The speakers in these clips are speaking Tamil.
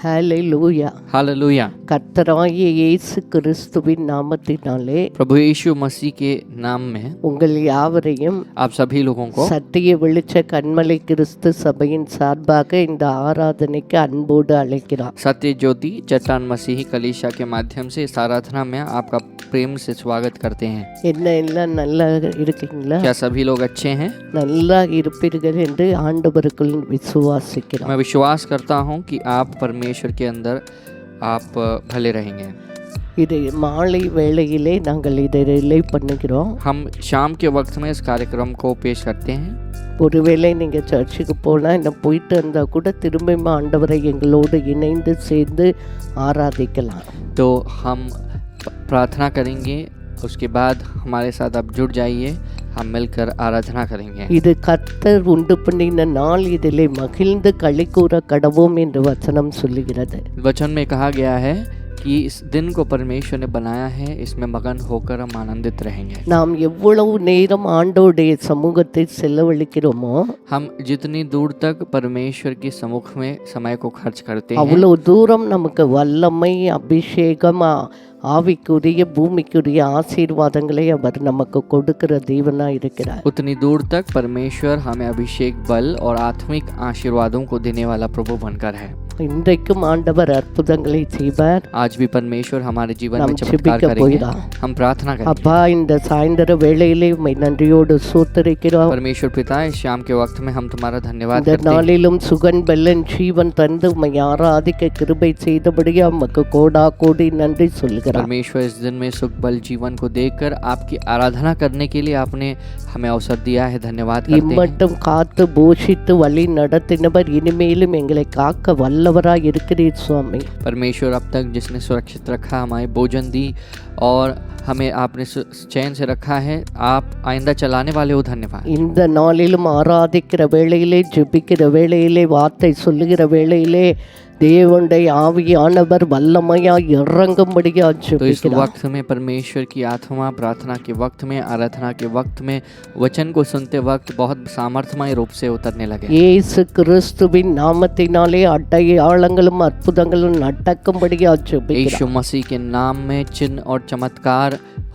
ஹalleluya. हालेलुया। கர்த்தராகிய இயேசு கிறிஸ்துவின் நாமத்தினாலே प्रभु यीशु मसीह के नाम में உங்கள் யாவரையும் आप सभी लोगों को சத்திய வெளிச்ச கன்மலை கிறிஸ்து சபையின் சார்பாக இந்த ஆராதனைக்கு அன்போடு அழைக்கிறார். सत्य ज्योति चट्टान मसीही कलीसिया के माध्यम से इस आराधना में आपका प्रेम से स्वागत करते हैं। என்ன எல்லாம் நல்லா இருக்கீங்களா? क्या सभी लोग अच्छे हैं? நல்லா இருப்பீர்கள் என்று ஆண்டவருக்குள் விசுவாசிக்கிறோம். मैं विश्वास करता हूँ कि आप परमेश्वर के अंदर आप भले रहेंगे। இது மாலை வேளையிலே நாங்கள் இதை ரிலே பண்ணுகிறோம். हम शाम के वक्त में इस कार्यक्रम को पेश करते हैं। ஒருவேளை நீங்கள் சர்ச்சுக்கு போனால் என்ன போயிட்டு இருந்தால் கூட திரும்ப ஆண்டவரை எங்களோடு இணைந்து சேர்ந்து ஆராதிக்கலாம். तो हम प्रार्थना करेंगे, उसके बाद हमारे साथ आप जुड़ जाइए, हम मिलकर आराधना करेंगे। இது கர்த்தர் உண்டு பண்ணின நாள், இதிலே மகிழ்ந்து களிக்கூற கடவோம் என்று வசனம் சொல்லுகிறது. वचन में कहा गया है कि इस दिन को परमेश्वर ने बनाया है, इसमें मगन होकर हम आनंदित रहेंगे। நாம் எவ்வளவு நேரம் ஆண்டவருடைய சமூகத்தை செலவழிக்கிறோமோ हम जितनी दूर तक परमेश्वर के सम्मुख में समय को खर्च करते हैं, அவ்வளவு தூரம் நமக்கு வல்லமை, அபிஷேகம், ஆவிக்குரிய பூமிக்குரிய ஆசீர்வாதங்களை அவர் நமக்கு கொடுக்கிற தேவனா இருக்கிறார். उतनी दूर तक परमेश्वर हमें अभिषेक, बल और आत्मिक आशीर्वादों को देने वाला प्रभु बनकर है। இன்றைக்கும் ஆண்டவர் அற்புதங்களை செய்வார். आज भी परमेश्वर हमारे जीवन में நாம் चमत्कार ஜெபிக்க करेंगे। போகிறோம். हम प्रार्थना करेंगे। அப்பா, இந்த சாயந்தர வேளையிலே உம்மை நன்றியோடு ஸ்தோத்திரிக்கிறோம். परमेश्वर पिता, इस शाम के वक्त में हम तुम्हारा धन्यवाद இந்த करते हैं। நாளிலும் சுகன் பெல்லன் ஜீவன் தந்து உம்மை ஆராதிக்க கிருபை செய்தபடியா உமக்கு கோடா கோடி நன்றி சொல்கிறோம். परमेश्वर इस दिन में सुख, बल, जीवन को देकर आपकी आराधना करने के लिए आपने हमें अवसर दिया है, धन्यवाद करते हैं। இம்மட்டும் காத்து போஷித்து வழி நடத்தினவர் இனிமேலும் எங்களை காக்க வல்லவராய் இருக்கிறீர் சுவாமி. परमेश्वर अब तक जिसने सुरक्षित रखा, हमारे भोजन दी और हमें आपने चैन से रखा है, आप आइंदा चलाने वाले हो, धन्यवाद। இந்த நாளிலும் ஆராதிக்கிற வேளையிலே, ஜெபிக்கிற வேளையிலே, வார்த்தை சொல்லுகிற வேளையிலே தேவனுடைய ஆவியானவர் வல்லமையாய் இறங்கும்படியா तो इस ஜெபிக்கிறோம். वक्त में परमेश्वर की आत्मा प्रार्थना के वक्त में, आराधना के वक्त में, वचन को सुनते वक्त बहुत सामर्थ्यमय रूप से उतरने लगे। இயேசு கிறிஸ்துவின் நாமத்தினாலே அடையாளங்களும் அற்புதங்களும் நடக்கும்படியா ஜெபிக்கிறோம். यीशु मसीह के नाम में चिन्ह और चमत्कार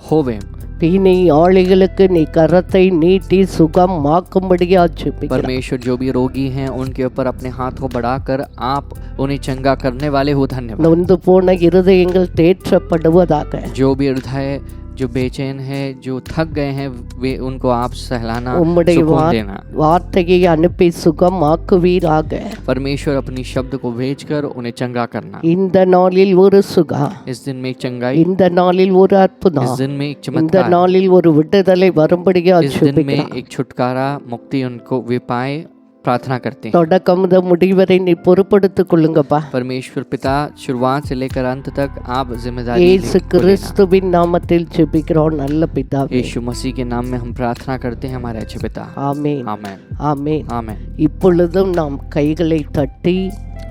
होवे। தீனை ஆளிகளுக்கு நீ கரத்தை நீட்டி சுகமாக்கும்படியா ஜெபிக்கிறோம். परमेश्वर जो भी रोगी हैं उनके ऊपर अपने हाथ को बढ़ाकर आप उन्हें चंगा करने वाले हो, धन्यवाद। நொந்து போன இருதயங்கள் தேற்றப்படுவதாக, जो भी हृदय जो बेचैन है, जो थक गए हैं, वे उनको आप सहलाना, உம்முடைய सुकून देना। வார்த்தையை அனுப்பி சுகமாக்குவீராக. परमेश्वर अपनी शब्द को भेजकर उन्हें चंगा करना। இந்த நாளில் ஒரு சுகா, इस दिन में एक चंगाई, இந்த நாளில் ஒரு அற்புதம், इस दिन में एक இந்த चमत्कार, நாளில் ஒரு விடுதலை வரும்படியா इस दिन में ஜெபிக்கிறோம். एक छुटकारा, मुक्ति उनको वे पाए, प्रार्थना करते हैं। தொடக்கம் முதல் முடிவரை நீ பொறுப்படுத்திக் கொள்ளுங்கப்பா. परमेश्वर पिता, शुरुआत से लेकर अंत तक आप जिम्मेदारी இயேசு को लेना। கிறிஸ்துவின் நாமத்தில் ஜெபிக்கிறோம் நல்ல பிதாவே. यीशु मसीह के नाम में हम प्रार्थना करते हैं, हमारे अच्छे पिता। ஆமென், आमेन, ஆமென். आमेन। இப்பொழுதும் நாம் கைகளை தட்டி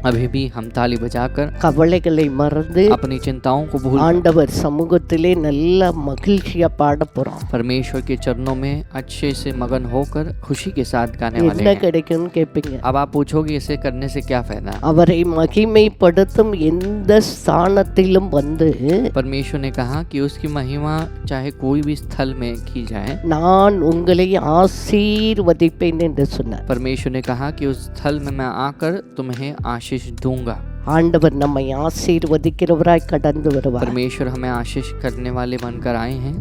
अभी भी हम ताली बजाकर கவலைகளை மறந்து अपनी चिंताओं को भूल ஆண்டவர் சமூகத்திலே நல்ல மகிழ்ச்சியா பாட போறோம். परमेश्वर के चरणों में अच्छे से मगन होकर खुशी के साथ गाने वाले என்ன हैं। கிடைக்கும்னு கேட்பீங்க. अब आप पूछोगे इसे करने से क्या फायदा? அவரை மகிமைப்படுத்தும் எந்த ஸ்தானத்திலும் வந்து परमेश्वर ने कहा कि उसकी महिमा चाहे कोई भी स्थल में की जाए, நான் உங்களை ஆசீர்வதிப்பேன் என்று சொன்னார். परमेश्वर ने कहा कि उस स्थल में मैं आकर तुम्हें आशीष दूंगा। ஆண்டவர் நம்மை ஆசீர்வதிக்கிறவராய் கடந்து வருவார். परमेश्वर हमें आशीष करने वाले बनकर आए हैं।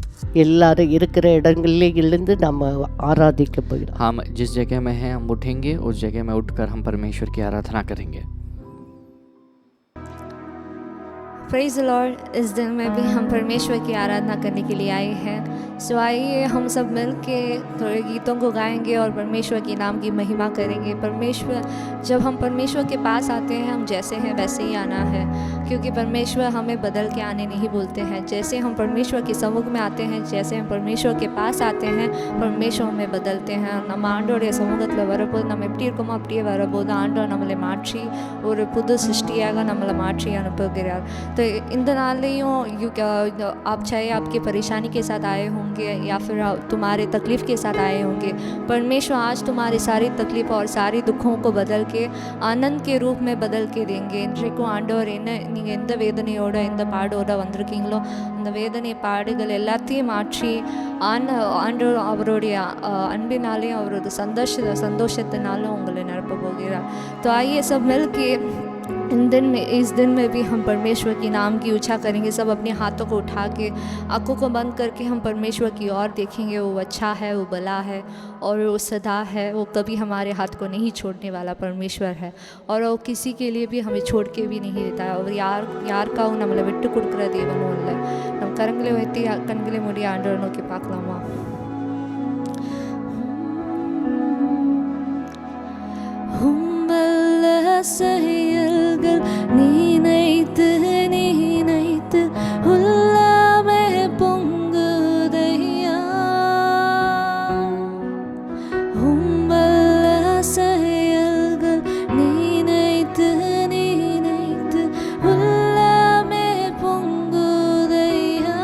எல்லாரும் இருக்கிற இடங்களிலே எழுந்து நம்ம ஆராதிக்க போகிறோம். हम जिस जगह में हैं हम उठेंगे, उस जगह में उठकर हम परमेश्वर की आराधना करेंगे। Praise the Lord. इस दिन में भी हम परमेश्वर की आराधना करने के लिए आए हैं। सो आइए हम सब मिल के थोड़े गीतों को गाएंगे और परमेश्वर के नाम की महिमा करेंगे। जब हम परमेश्वर के पास आते हैं, हम जैसे हैं वैसे ही आना है। क्योंकि परमेश्वर हमें बदल के आने नहीं बोलते हैं। जैसे हम परमेश्वर के सम्मुख में आते हैं, जैसे हम परमेश्वर के पास आते हैं, परमेश्वर हमें बदलते हैं. நம்ம ஆண்டோடைய சமூகத்தில் வரும்போது நம்ம எப்படி இருக்கோமோ அப்படியே வரும்போது ஆண்டவர் நம்மளை மாற்றி ஒரு புது சிருஷ்டியாக நம்மளை மாற்றி अनुभवகிறார். तो இந்த नालेयों आप चाहे आपकी परेशानी के साथ आए होंगे या फिर तुम्हारे तकलीफ़ के साथ आए होंगे, परमेश्वर आज तुम्हारी सारी तकलीफ़ और सारी दुखों को बदल के आनंद के रूप में बदल के देंगे. இன்றைக்கும் ஆண்டவர் என்ன நீங்கள் எந்த வேதனையோட எந்த பாடோட வந்திருக்கீங்களோ அந்த வேதனை பாடுகள் எல்லாத்தையும் மாற்றி ஆண்டவர் அவருடைய அன்பினாலேயும் அவரோட சந்தோஷத்தினாலும் உங்களை நிரப்ப போகிறார். तो आइए सब मिल के इस दिन में भी हम परमेश्वर की नाम की ऊँचा करेंगे. सब अपने हाथों को उठा के आँखों को बंद करके हम परमेश्वर की ओर देखेंगे. वो अच्छा है, वो भला है और वो सदा है. वो कभी हमारे हाथ को नहीं छोड़ने वाला परमेश्वर है और वो किसी के लिए भी हमें छोड़ के भी नहीं देता है. और யாருக்காகவும் நம்மளை விட்டு கொடுக்குற தேவனும் இல்லை. நம்ம கரங்களை வைத்து கண்களை மூடி ஆண்டவரை நோக்கி பார்க்கலாமா? செயல்கள் நினைத்து நினைத்து உள்ளமே பொங்குதையா. உம்பல்ல செயல்கள் நினைத்து நினைத்து உள்ளமே பொங்குதையா.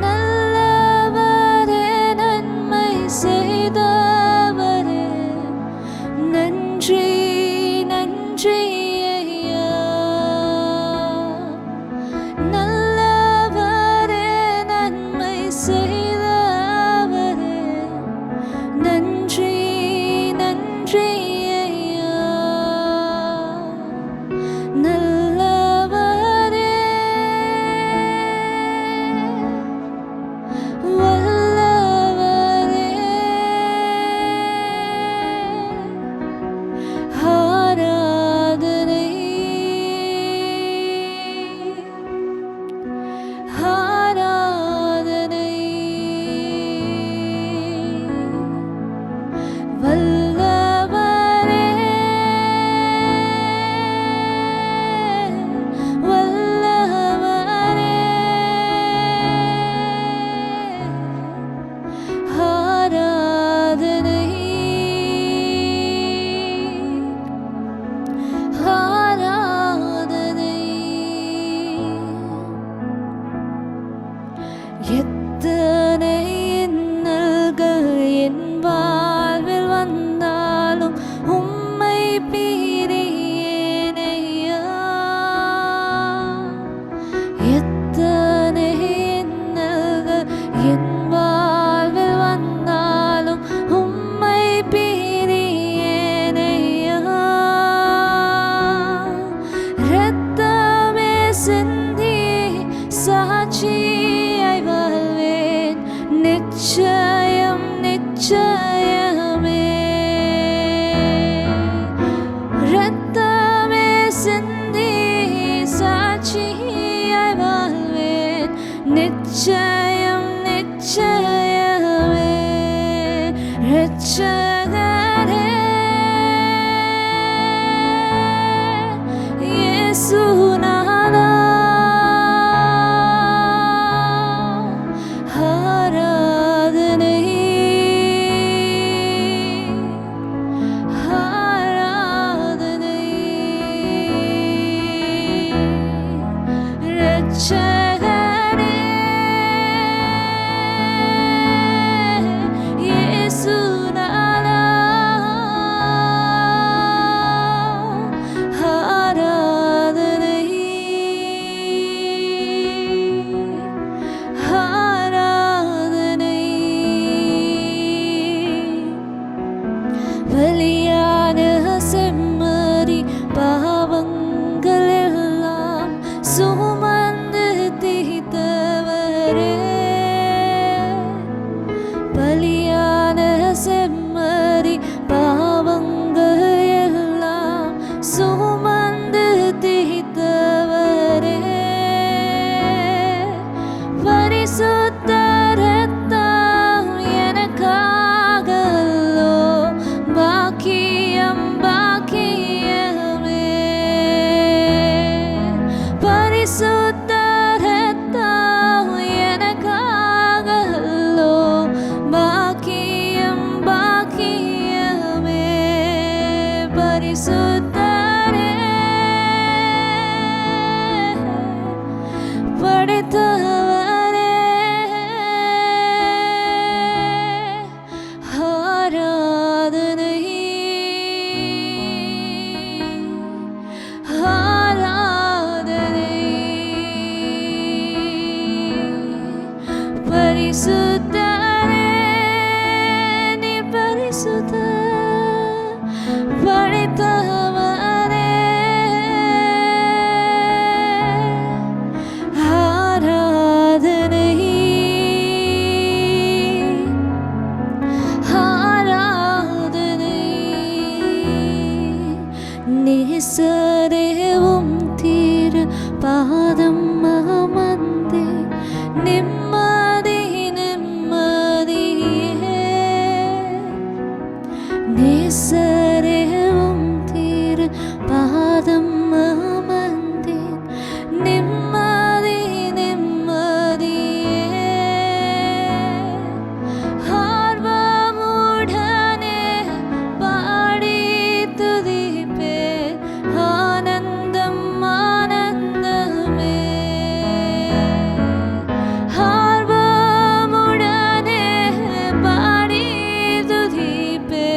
நல்லவரே நன்மை செய்தவரே நன்றி நன்றி ஐயா. நல்லவரே நன்மை செய்தவரே நன்றி நன்றி ஐயா. நல்லவரே வல்லவரே ஆராதனை ஆராதனை. வல்லவரே வல்லவரே ஆராதனை ஆராதனை. எத்தனை இன்னல்கள் என் வாழ்வில் வந்தாலும் உம்மை பிரியேனையா. எத்தனை இன்னல்கள் என் வாழ்வில் வந்தாலும் உம்மை பிரியேனையா. ரத்தமே சிந்தி சாட்சியாய் வாழ்வேன் நிச்சயம் நிச்சயமே. ரத்தமே சிந்தி சாட்சியாய் வாழ்வேன் நிச்சயம் நிச்சயமே. ரட்சகரே இயேசுநாதா ஆராதனை ஆராதனை. ரட்சகரே இயேசுநாதா ஆராதனை ஆராதனை. பலியான செம்மறி பாவங்கள் எல்லாம் சுமந்து தீர்த்தவரே. பலியான செம்மறி பாவங்கள் எல்லாம் சுமந்து தீர்த்தவரே. பரிசுத்த ரத்தம் எனக்காக சுத படைத்தவரே ஆராதனை ஆராதனை நேசரேவும் தீர் பாதம் அமர்ந்தே நிம்மதி நிம்மதியே நேசரேவும் தீர் பாதம் அமர்ந்தே நிம்மதி நிம்மதியே ஆர்வமுடனே பாடி துதிப்பே ஆனந்தம் ஆனந்தமே ஆர்வமுடனே பாடி துதிப்பே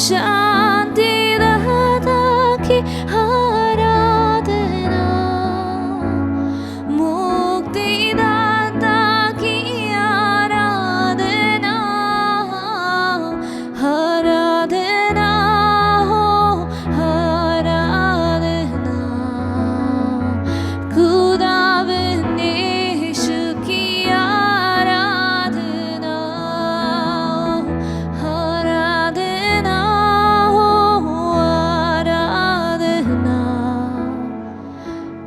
शांतिदाता की आराधना, मुक्तिदाता की आराधना, आराधना हो आराधना, खुदावंद यीशु की आराधना, आराधना हो आराधना,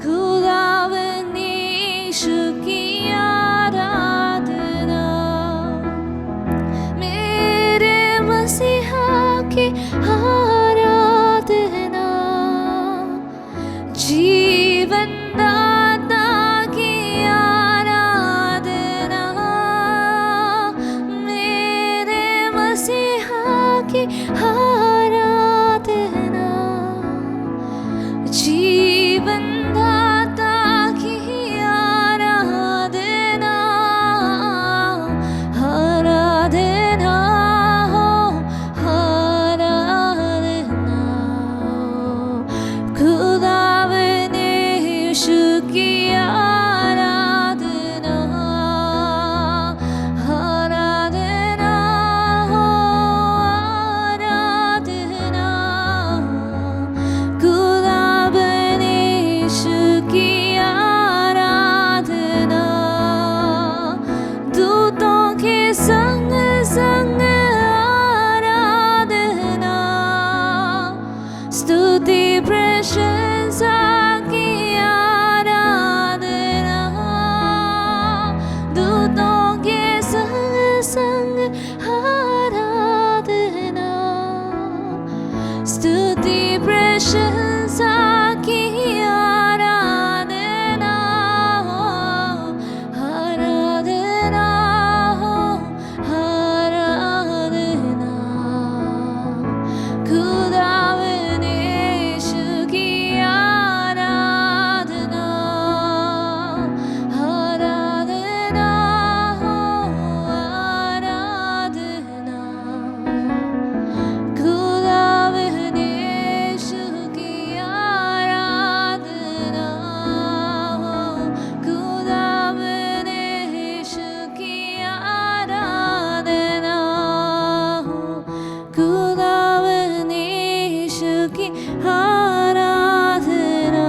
खुदावंद यीशु की आराधना, मेरे मसीहा की आराधना, जीवन दाता की आराधना, मेरे मसीहा की आराधना, जीवन दाता की आराधना, आराधना हो आराधना, खुदावंद यीशु की आराधना, आराधना हो आराधना, खुदावंद यीशु की आराधना, दूतों के संग संग आराधना, स्तुति प्रशंसा की आराधना, दूतों के संग संग आराधना, स्तुति प्रशंसा की आराधना, आराधना हो आराधना, खुदावंद यीशु की आराधना, आराधना हो आराधना, खुदावंद यीशु की आराधना, खुदावंद यीशु की आराधना, खुदावंद यीशु की आराधना।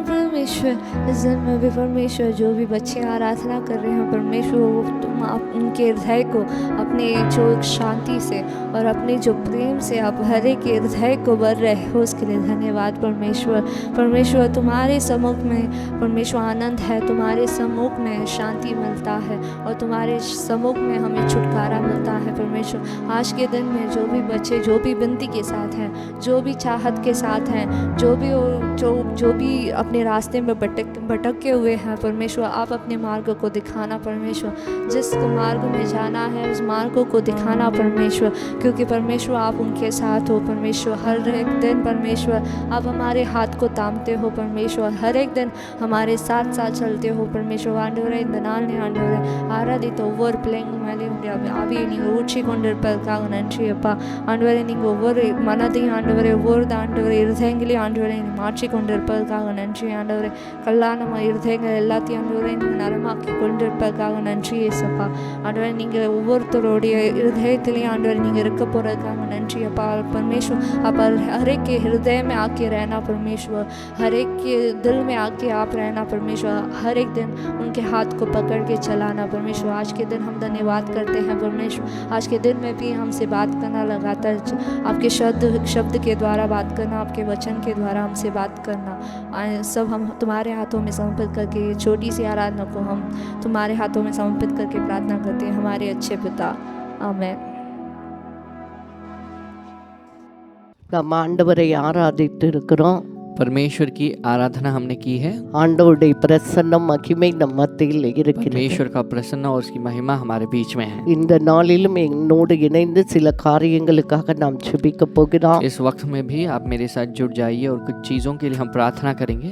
परमेश्वर, इस दिन में भी परमेश्वर जो भी बच्चे आराधना कर रहे हैं परमेश्वर, वो तुम आप उनके हृदय को अपने जो शांति से और अपने जो प्रेम से आप हर एक के हृदय को भर रहे हो, उसके लिए धन्यवाद परमेश्वर। परमेश्वर, तुम्हारे सम्मुख में परमेश्वर आनंद है, तुम्हारे सम्मुख में शांति मिलता है और तुम्हारे सम्मुख में हमें छुटकारा मिलता है परमेश्वर। आज के दिन में जो भी बच्चे जो भी विनती के साथ हैं, जो भी चाहत के साथ हैं, जो भी अपने रास्ते में भटके हुए हैं परमेश्वर, आप अपने मार्ग को दिखाना परमेश्वर, जिस मार्ग में जाना है उस मार्ग को दिखाना परमेश्वर, क्योंकि परमेश्वर आप उनके साथ हो परमेश्वर। हर एक दिन परमेश्वर आप हमारे हाथ को थामते हो परमेश्वर, हर एक दिन हमारे साथ साथ चलते हो परमेश्वर. ஆண்டவரே இந்த நாள் ஆண்டவரே ஆராதித்த ஒவ்வொரு பிள்ளைங்கள் மேலேயும் ஆவியை நீங்கள் ஊற்றி கொண்டிருப்பதற்காக நன்றி அப்பா. ஆண்டவரே நீங்கள் ஒவ்வொரு மனதையும் ஆண்டவரே ஒவ்வொரு ஆண்டவரே இருதயங்களையும் ஆண்டவரை நீங்கள் மாற்றி கொண்டிருப்பதற்காக நன்றி ஆண்டவரே. கல்லான இருதயங்கள் எல்லாத்தையும் ஆண்டவரை நீங்கள் நலமாக்கி கொண்டிருப்பதற்காக நன்றி ஏசப்பா. ஆண்டவரை நீங்கள் ஒவ்வொருத்தருடைய இருதயத்திலையும் ஆண்டவரை நீங்கள் இருக்க போகிறதுக்காக நன்றி அப்பா. परमेश्वर आप हर एक के हृदय में आके रहना परमेश्वर, हर एक के दिल में आके आप रहना परमेश्वर, हर एक दिन उनके हाथ को पकड़ के चलाना परमेश्वर. आज के दिन हम धन्यवाद करते हैं परमेश्वर. आज के दिन में भी हमसे बात करना, लगातार आपके शब्द के द्वारा बात करना, आपके वचन के द्वारा हमसे बात करना, सब हम तुम्हारे हाथों में समर्पित करके छोटी सी आराधना को हम तुम्हारे हाथों में समर्पित करके प्रार्थना करते हैं हमारे अच्छे पिता. आमीन. நாம் ஆண்டவரை ஆராதித்து இருக்கிறோம். परमेश्वर की आराधना हमने की है. ஆண்டவருடைய பிரசன்னம் மகிமை நம் மத்தியில் இருக்கிறது. परमेश्वर का प्रसन्न और उसकी महिमा हमारे बीच में है. இந்த நாளிலும் என்னோடு இணைந்து சில காரியங்களுக்காக நாம் ஜெபிக்க போகிறோம். इस वक्त में भी आप मेरे साथ जुड़ जाइए और कुछ चीजों के लिए हम प्रार्थना करेंगे.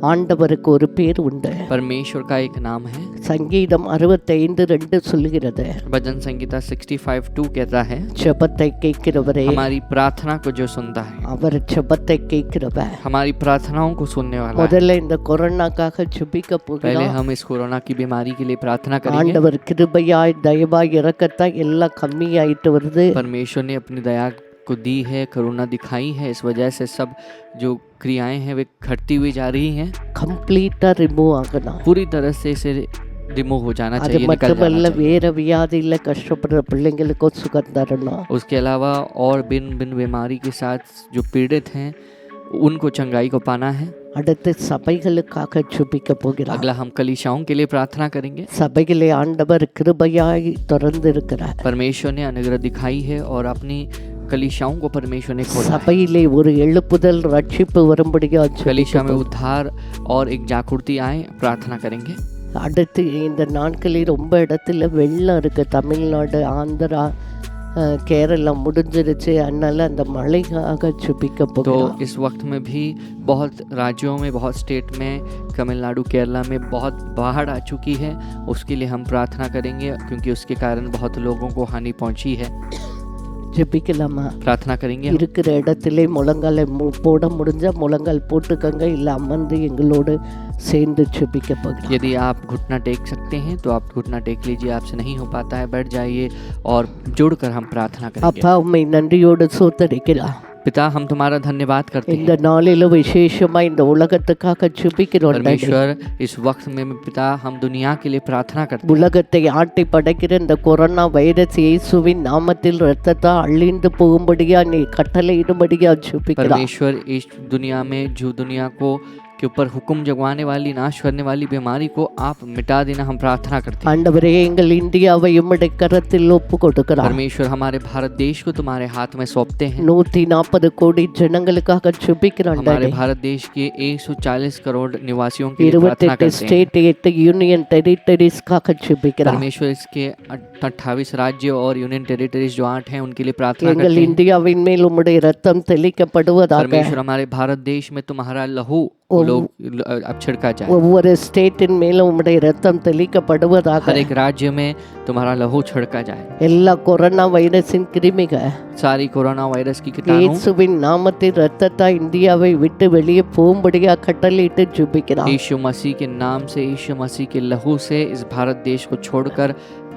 ஆண்டவருக்கு ஒரு பேர் உண்டு. परमेश्वर का एक नाम है. சங்கீதம் 65:2 சொல்லுகிறது, भजन संगीता 65:2 कहता है, ஜெபத்தை கேட்கிறவரே, हमारी प्रार्थना को जो सुनता है, அவர் ஜெபத்தை கேட்கிறவர். हमारी प्रार्थनाओं को सुनने वाला है। முதல்ல இந்த கொரோனாக்காக ஜெபிக்க पहले போகிறோம். हम इस कोरोना की बीमारी के लिए प्रार्थना करेंगे। ஆண்டவர் கிருபையாய் தயவாய் இரக்கத்தாய் எல்லாம் கம்மியாயிட்டு வருது. परमेश्वर ने अपनी दया को दी है, करुणा दिखाई है, इस वजह से सब जो क्रियाएं हैं वे घटती हुई जा रही हैं। கம்ப்ளீட்டா ரிமூவ் ஆகணும். पूरी तरह से इसे रिमूव हो जाना அது चाहिए, निकल जाना மட்டுமல்ல, चाहिए। வேற வியாதியில கஷ்டப்படுற பிள்ளைங்களுக்கும் சுகம் தரணும். उसके अलावा और बिन बीमारी के साथ जो पीड़ित हैं उनको चंगाई को पाना है। அடுத்து சபைகளுக்காக ஜெபிக்க போகிறார். अगला हम कलीसियाओं के लिए प्रार्थना करेंगे। சபையிலே ஆண்டவர் கிருபையாய் திறந்து இருக்கிறார். परमेश्वर ने अनुग्रह दिखाई है और अपनी कलीसियाओं को परमेश्वर ने खोला है। சபையிலே ஒரு எழுப்புதல் ரட்சிப்பு வரும்படியா कलीसिया में ஜெபிக்க. उद्धार और एक जागृति आए, प्रार्थना करेंगे। அடுத்து இந்த நாட்களில் ரொம்ப இடத்துல வெள்ளம் இருக்கு. தமிழ்நாடு, ஆந்திரா, கேரளா முடிஞ்சிருச்சு. அதனால அந்த மழைக்காக ஜெபிக்க तो போகிறோம். इस वक्त में भी बहुत राज्यों में, बहुत स्टेट में, तमिलनाडु, केरला में बहुत बाढ़ आ चुकी है। उसके लिए हम प्रार्थना करेंगे क्योंकि उसके कारण बहुत लोगों को हानि पहुंची है। ஜெபிக்கலாமா? प्रार्थना करेंगे हम। இருக்கிற இடத்திலே முழங்காலை போட முடிஞ்சா முழங்கால் போட்டுக்கங்க, இல்லை அமர்ந்து எங்களோடு சேர்ந்து ஜெபிக்க போகிறோம். यदि आप घुटना टेक सकते हैं तो आप घुटना टेक लीजिए, आपसे नहीं हो पाता है बैठ जाइए और जुड़कर हम प्रार्थना करेंगे। அப்பா, உம்மை நன்றியோடு சோத்தரிக்கிறோம். पिता, हम तुम्हारा धन्यवाद करते இந்த हैं। நாளிலும் விசேஷமா இந்த உலகத்துக்காக ஜெபிக்கிறோம். परमेश्वर, इस वक्त में पिता हम दुनिया के लिए प्रार्थना करते हैं। உலகத்தை ஆட்டி படைக்கிற இந்த கொரோனா வைரஸ் இயேசுவின் நாமத்தில் இரத்தத்தை அழிந்து போகும்படியா நீ கட்டளையிடும்படியா ஜெபிக்கிறோம். परमेश्वर, इस दुनिया में जो दुनिया को के ऊपर हुक्म जगवाने वाली, नाश करने वाली बीमारी को आप मिटा देना, हम प्रार्थना करते हैं। ஆண்டவரே, எங்கள் இந்தியாவை உம்முடைய கரத்தில் ஒப்பு கொடுக்கிறோம். परमेश्वर, हमारे भारत देश को तुम्हारे हाथ में सौंपते हैं। 140 கோடி ஜனங்களுக்காக ஜெபிக்கிறோம். हमारे भारत देश के 140 करोड़ निवासियों के लिए प्रार्थना 28 करते हैं। ஸ்டேட், 8 யூனியன் டெரிட்டரிஸ்க்காக ஜெபிக்கிறோம். परमेश्वर, इसके 28 राज्य और यूनियन टेरिटरीज जो 8 हैं उनके लिए प्रार्थना எங்கள் करते हैं। இந்தியாவின் மேல் உம்முடைய இரத்தம் தெளிக்கப்படுவதாக. परमेश्वर, हमारे भारत देश में तुम्हारा लहू लोग अब छिड़का जाए। ஒவ்வொரு ஸ்டேட்டின் மேலும் உம்முடைய இரத்தம் தெளிக்கப்படுவதாக. हर एक राज्य में तुम्हारा लहू छिड़का जाए। எல்லா கொரோனா வைரஸின் கிருமிகள் सारी कोरोना वायरस की कीटाणु இயேசுவின் நாமத்தில் இரத்தத்தை இந்தியாவை விட்டு வெளியே போகும்படியா கட்டளையிட்டு ஜெபிக்கிறோம். यीशु मसीह के नाम से, यीशु मसीह के लहू से इस भारत देश को छोड़कर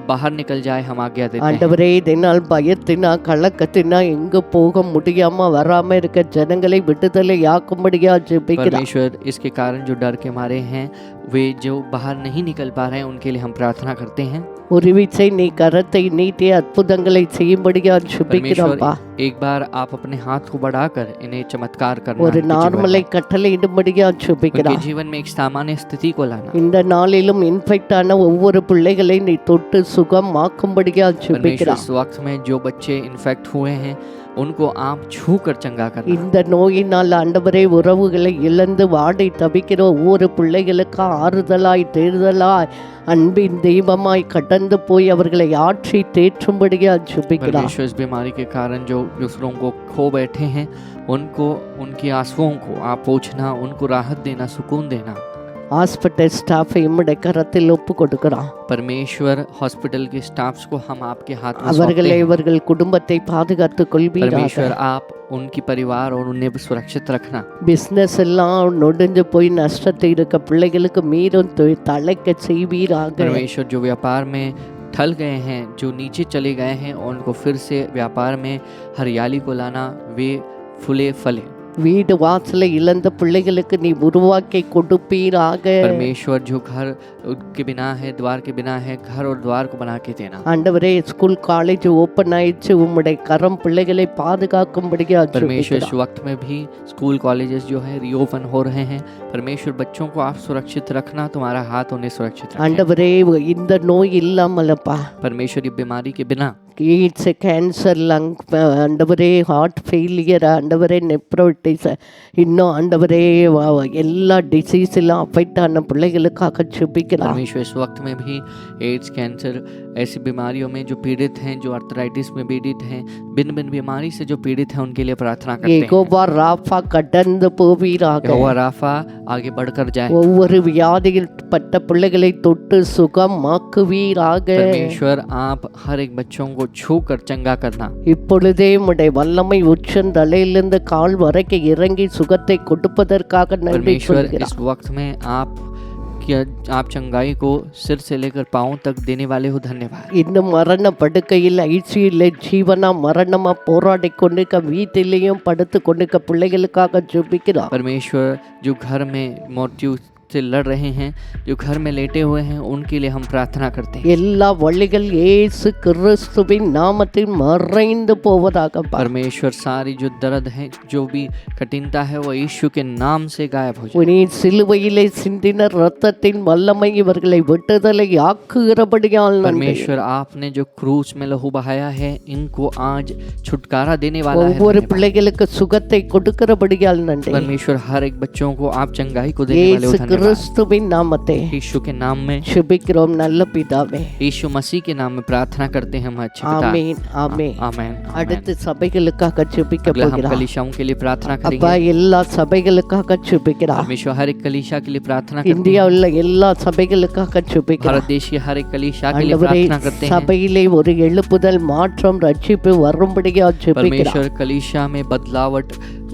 बाहर निकल जाए, हम आज्ञा देते हैं। ஆண்டவரே, இதனால் பயத்தினா கலக்கத்தினா எங்க போக முடியாம வராம இருக்க ஜனங்களை விடுதலை ஆக்கும்படியா ஜெபிக்கிறோம். परमेश्वर, इसके कारण जो डर के मारे हैं, वे जो बाहर नहीं निकल पा रहे हैं, उनके लिए हम प्रार्थना करते हैं। ஒரு வீச்சை நீ கரத்தை நீட்டி அற்புதங்களை செய்யும்படியா ஜெபிக்கிறோம்ப்பா. एक बार आप अपने हाथ को बढ़ाकर इन्हें चमत्कार करना, ஒரு நார்மலை கட்டளையிடும்படியா ஜெபிக்கிறோம். उनके जीवन में एक सामान्य स्थिति को लाना। இந்த நாளிலும் இன்ஃபெக்ட் ஆன ஒவ்வொரு பிள்ளைகளை நீ தொட்டு சுகமாக்கும்படியா परमेश्वर, ஜெபிக்கிறோம். इस वक्त में जो बच्चे इन्फेक्ट हुए हैं उनको आप छू कर चंगा करना। இந்த நோயினால் ஆண்டவரே, உறவுகளை இழந்து வாடி தவிக்கிற ஒவ்வொரு பிள்ளைகளுக்கு ஆறுதலாய் தேர்தலாய் அன்பின் தெய்வமாய் கடந்து போய் அவர்களை ஆற்றி தேற்றும்படியா ஜெபிக்கிறோம். परमेश्वर, इस बीमारी के कारण जो दूसरों को खो बैठे हैं उनको, उनकी आंसुओं को आप पोंछना, उनको राहत देना, सुकून देना। ஹாஸ்பிட்டல் ஸ்டாஃபை உம்முடைய கரத்தில் ஒப்பு கொடுக்கிறோம். परमेश्वर, हॉस्पिटल के स्टाफ्स को हम आपके हाथ में அவர்களை सौंपते हैं। இவர்கள் குடும்பத்தை பாதுகாத்துக் கொள்வீராக. परमेश्वर, आप उनकी परिवार और उन्हें सुरक्षित रखना। பிஸ்னஸ் எல்லாம் நொடிஞ்சு போய் நஷ்டத்தை இருக்க பிள்ளைகளுக்கு மீறும் தலைக்க செய்வீராக. परमेश्वर, जो व्यापार में ठल गए हैं, जो नीचे चले गए हैं, उनको फिर से व्यापार में हरियाली को लाना, वे फूले फले। வீடு வாசலை இழந்த பிள்ளைகளுக்கு நீ உருவாக்கி கொடுப்பீராக. परमेश्वर, जो घर के बिना है, द्वार के बिना है, घर और द्वार को बना के देना। ஆண்டவரே, ஸ்கூல் காலேஜ் ஓப்பன் ஆயிடுச்சு, உம்முடைய கரம் பிள்ளைகளை பாதுகாக்கும்படியா परमेश्वर, इस ஜெபிக்கிறோம். वक्त में भी स्कूल कॉलेजेस जो है रीओपन हो रहे हैं। परमेश्वर, बच्चों को आप सुरक्षित रखना, तुम्हारा हाथ उन्हें सुरक्षित रखे। ஆண்டவரே, இந்த நோய் இல்லாமலப்பா, परमेश्वर, ये बीमारी के बिना, எய்ட்ஸ், கேன்சர், லங், ஆண்டவரே, ஹார்ட் ஃபெயிலியர், ஆண்டவரே, நெப்ரோட்டிஸ், இன்னும் ஆண்டவரே எல்லா டிசீஸ் எல்லாம் அஃபெக்ட் ஆன பிள்ளைகளுக்காக ஜெபிக்கிறோம். परमेश्वर, इस वक्त में भी एड्स, कैंसर, ऐसी बीमारियों में जो पीड़ित हैं, जो आर्थराइटिस में पीड़ित हैं, बिन बीमारी से जो पीड़ित हैं, उनके लिए प्रार्थना करते हैं। யெகோவா ராஃபா கடந்து போவீராக. यहोवा राफा आगे बढ़कर जाए। ஒவ்வொரு வியாதியில் பட்ட பிள்ளைகளை தொட்டு சுகமாக்குவீராக. परमेश्वर आप हर एक बच्चों को छू कर चंगा करना। இப்பொழுதே உம்முடைய வல்லமை உச்சந்தலையிலிருந்து கால் வரைக்கும் இறங்கி சுகத்தை கொடுப்பதற்காக நன்றி परमेश्वर சொல்கிறோம். इस वक्त में आप चंगाई को सिर से लेकर पांव तक देने वाले हो, धन्यवाद। இன்னும் மரண படுக்கையில் ஐசியில் ஜீவனா மரணமா போராடி கொண்டிருக்க வீட்டிலேயும் படுத்து கொண்டிருக்க பிள்ளைகளுக்காக ஜெபிக்கிறோம். परमेश्वर जो घर में मृत्यु से लड़ रहे हैं, जो घर में लेटे हुए हैं, उनके लिए हम प्रार्थना करते हैं। எல்லா வழிகள் இயேசு கிறிஸ்துவின் நாமத்தில் மறைந்து போவதாக. परमेश्वर सारी जो दर्द है, जो भी कठिनता है, वो यीशु के नाम से गायब हो जाए। நீ சிலுவையிலே சிந்தின இரத்தத்தின் வல்லமை இவர்களை விடுதலை ஆக்குகிறபடியால் நன்றி. परमेश्वर आपने जो क्रूस में लहू बहाया है, इनको आज छुटकारा देने वाला है। ஒவ்வொரு பிள்ளைகளுக்கு சுகத்தை கொடுக்கிறபடியால் நன்றி. परमेश्वर हर एक बच्चों को आप चंगाई को देने वाले हो, धन्यवाद। கிறிஸ்துவின் நாமத்தை यीशु के नाम में ஜெபிக்கிறோம் நல்ல பிதாவே. यीशु मसीह के नाम में प्रार्थना करते हैं हम, अच्छे पिता। ஆமென் ஆமென். आमेन। அடுத்து சபைகளுக்காக ஜெபிக்க अगला हम போகிறோம். कलीसियाओं के लिए प्रार्थना அப்பா करेंगे। எல்லா சபைகளுக்காக ஜெபிக்கிறோம். परमेश्वर हर एक कलीसिया के लिए प्रार्थना करते हैं। இந்தியாவுல எல்லா சபைகளுக்காக ஜெபிக்கிறோம். भारत देश के हर एक कलीसिया के लिए ஆண்டவரே प्रार्थना करते हैं। சபையிலே ஒரு எழுப்புதல் மாற்றம் ரட்சிப்பு வரும்படியா ஜெபிக்கிறோம். परमेश्वर कलीसिया में बदलावट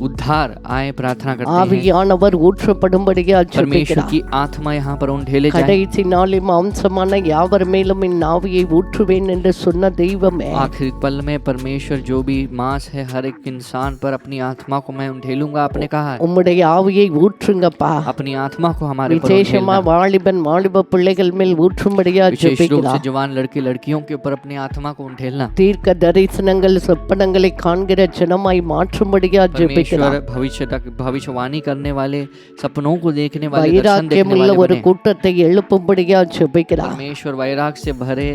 उद्धार आए, प्रार्थना करते हैं। ஆவியானவர் ஊற்றப்படும்படியா परमेश्वर ஜெபிக்கிறோம். की आत्मा यहाँ पर उंडेले जाए। கடைசி நாளில் மாம்சமான யாவர் மேலும் என் ஆவியை ஊற்றுவேன் என்று சொன்ன தெய்வமே, आखिरी पल में परमेश्वर जो भी मांस है, हर एक इंसान पर अपनी आत्मा को मैं उंडेलूंगा, आपने कहा है। உம்முடைய ஆவியை ஊற்றுங்கப்பா. अपनी आत्मा को हमारे पर விசேஷமா उंडेलना। வாலிபன் வாலிப பிள்ளைகள் மேல் ஊற்றும்படியா विशेष रूप से ஜெபிக்கிறோம். जवान लड़के लड़कियों के ऊपर अपनी आत्मा को उंडेलना। தீர்க்க தரிசனங்கள் சொப்பனங்களை காண்கிற ஜனமாய் மாற்றும்படியா ஜெபிக்கிறோம். परमेश्वर भविष्यवाणी करने वाले, सपनों को देखने वाले, दर्शन देखने வைராக்கியமுள்ள वाले ஒரு बने। கூட்டத்தை எழுப்பும்படியா ஜெபிக்கிறோம். परमेश्वर वैराग से भरे